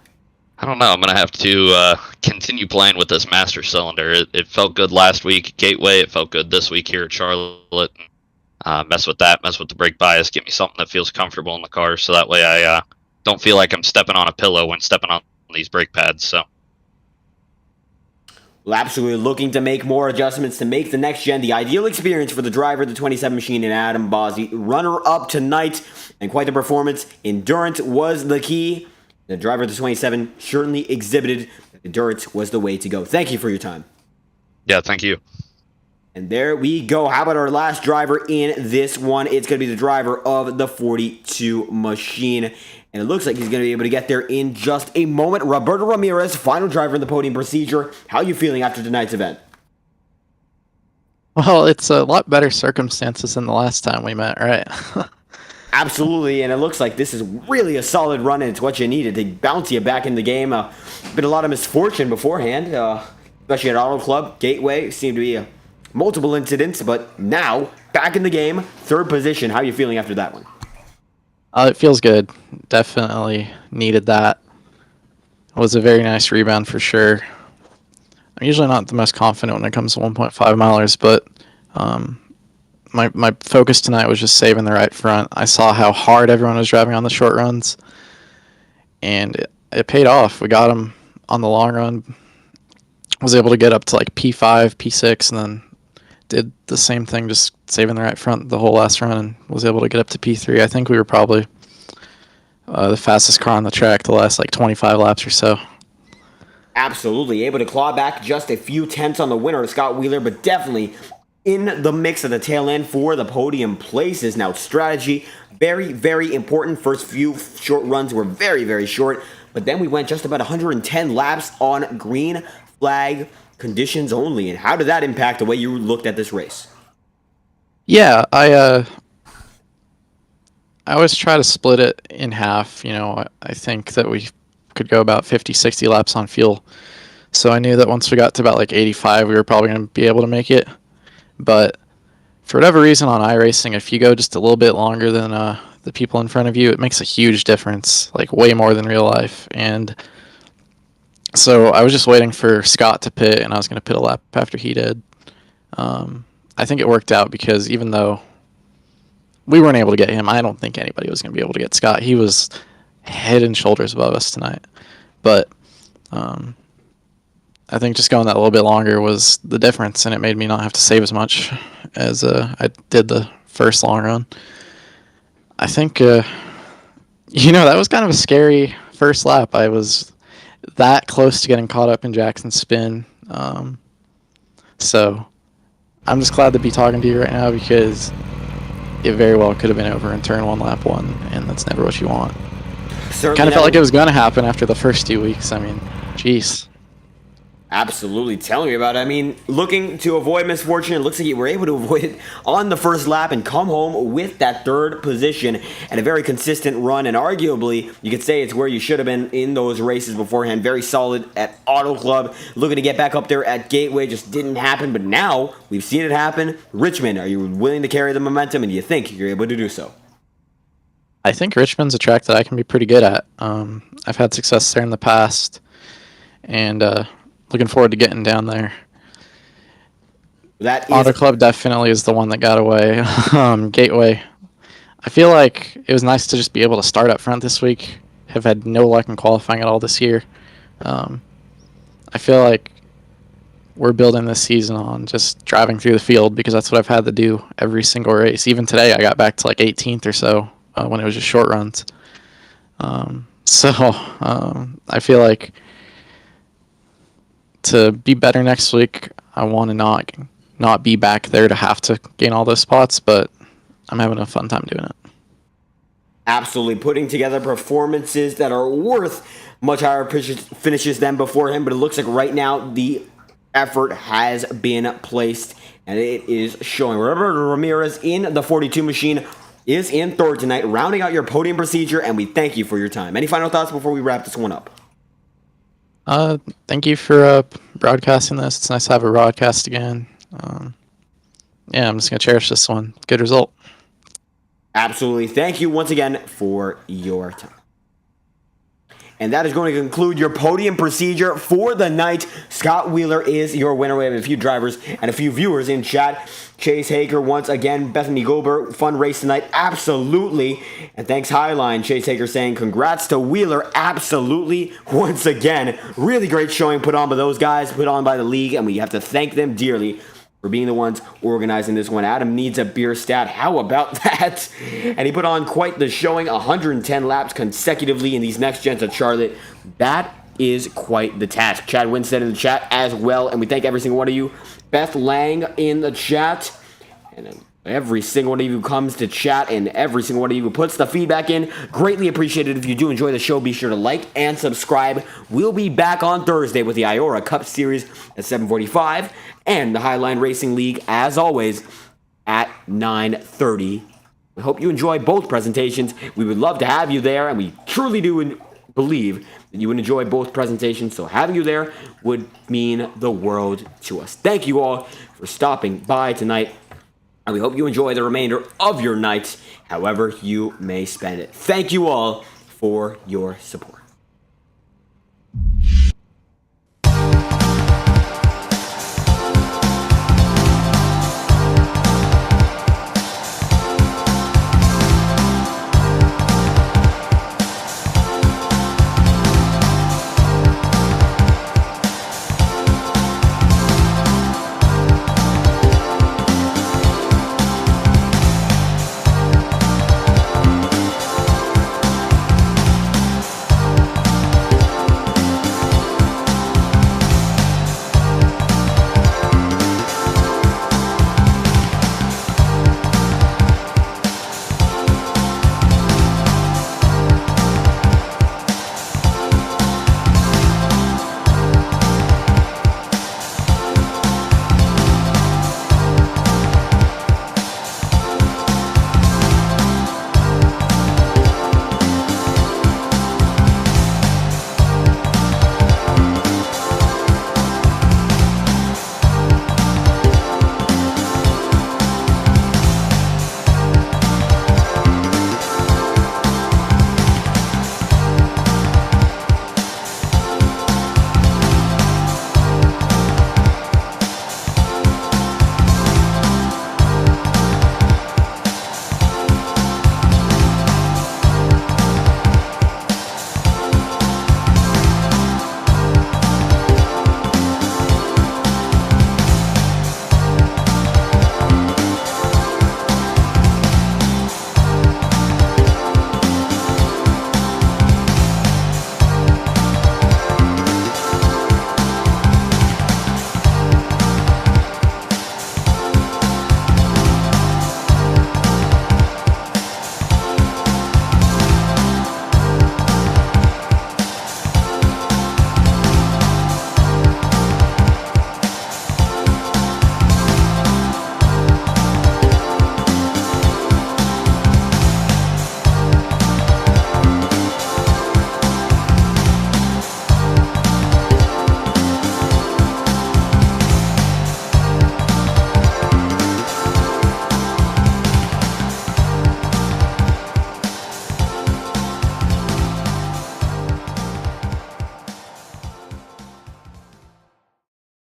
I don't know. I'm going to have to continue playing with this master cylinder. It felt good last week at Gateway. It felt good this week here at Charlotte. Mess with that. Mess with the brake bias. Get me something that feels comfortable in the car, so that way I don't feel like I'm stepping on a pillow when stepping on these brake pads. So. Well, absolutely looking to make more adjustments to make the next gen the ideal experience for the driver of the 27 machine and Adam Bosby. Runner-up tonight, and quite the performance. Endurance was the key. The driver of the 27 certainly exhibited that endurance was the way to go. Thank you for your time. Yeah, thank you. And there we go. How about our last driver in this one? It's going to be the driver of the 42 machine. And it looks like he's going to be able to get there in just a moment. Roberto Ramirez, final driver in the podium procedure. How are you feeling after tonight's event? Well, it's a lot better circumstances than the last time we met, right? Absolutely, and it looks like this is really a solid run, and it's what you needed to bounce you back in the game. Been a lot of misfortune beforehand, especially at Auto Club. Gateway seemed to be multiple incidents, but now back in the game, third position. How are you feeling after that one? It feels good. Definitely needed that. It was a very nice rebound for sure. I'm usually not the most confident when it comes to 1.5 milers, but my focus tonight was just saving the right front. I saw how hard everyone was driving on the short runs, and it paid off. We got them on the long run. Was able to get up to like P5, P6, and then did the same thing, just saving the right front the whole last run, and was able to get up to P3. I think we were probably the fastest car on the track the last like 25 laps or so. Absolutely. Able to claw back just a few tenths on the winner, Scott Wheeler, but definitely in the mix at the tail end for the podium places. Now, strategy, very, very important. First few short runs were very, very short, but then we went just about 110 laps on green flag conditions only. And how did that impact the way you looked at this race? Yeah, I always try to split it in half. You know, I think that we could go about 50, 60 laps on fuel. So I knew that once we got to about like 85, we were probably going to be able to make it. But for whatever reason on iRacing, if you go just a little bit longer than the people in front of you, it makes a huge difference, like way more than real life. And so I was just waiting for Scott to pit, and I was going to pit a lap after he did. I think it worked out because even though we weren't able to get him, I don't think anybody was going to be able to get Scott. He was head and shoulders above us tonight. But I think just going that little bit longer was the difference, and it made me not have to save as much as I did the first long run. I think, that was kind of a scary first lap. I was that close to getting caught up in Jackson's spin. So I'm just glad to be talking to you right now because it very well could have been over in turn 1, lap 1, and that's never what you want. Kind of felt like it was going to happen after the first 2 weeks. I mean, jeez. Absolutely. Tell me about it. I mean, looking to avoid misfortune, it looks like you were able to avoid it on the first lap and come home with that third position and a very consistent run. And arguably, you could say it's where you should have been in those races beforehand. Very solid at Auto Club. Looking to get back up there at Gateway. Just didn't happen. But now we've seen it happen. Richmond, are you willing to carry the momentum? And do you think you're able to do so? I think Richmond's a track that I can be pretty good at. I've had success there in the past. And looking forward to getting down there. Auto Club definitely is the one that got away. Gateway, I feel like it was nice to just be able to start up front this week. Have had no luck in qualifying at all this year. I feel like we're building this season on just driving through the field because that's what I've had to do every single race. Even today, I got back to like 18th or so when it was just short runs. I feel like to be better next week, I want to not be back there to have to gain all those spots, but I'm having a fun time doing it. Absolutely, putting together performances that are worth much higher finishes than before him, but it looks like right now the effort has been placed and it is showing. Roberto Ramirez in the 42 machine is in third tonight, rounding out your podium procedure, and we thank you for your time. Any final thoughts before we wrap this one up? Thank you for broadcasting this. It's nice to have a broadcast again. Yeah, I'm just going to cherish this one. Good result. Absolutely. Thank you once again for your time. And that is going to conclude your podium procedure for the night. Scott Wheeler is your winner. We have a few drivers and a few viewers in chat. Chase Hager once again. Bethany Gober, fun race tonight. Absolutely. And thanks Highline. Chase Hager saying congrats to Wheeler. Absolutely. Once again, really great showing put on by those guys, put on by the league, and we have to thank them dearly for being the ones organizing this one. Adam needs a beer stat. How about that? And he put on quite the showing, 110 laps consecutively in these next gens at Charlotte. That is quite the task. Chad Winstead in the chat as well, and we thank every single one of you. Beth Lang in the chat, and every single one of you who comes to chat, and every single one of you who puts the feedback in. Greatly appreciated. If you do enjoy the show, be sure to like and subscribe. We'll be back on Thursday with the IORA Cup Series at 7:45, and the Highline Racing League, as always, at 9:30. We hope you enjoy both presentations. We would love to have you there, and we truly do believe that you would enjoy both presentations, so having you there would mean the world to us. Thank you all for stopping by tonight, and we hope you enjoy the remainder of your night, however you may spend it. Thank you all for your support.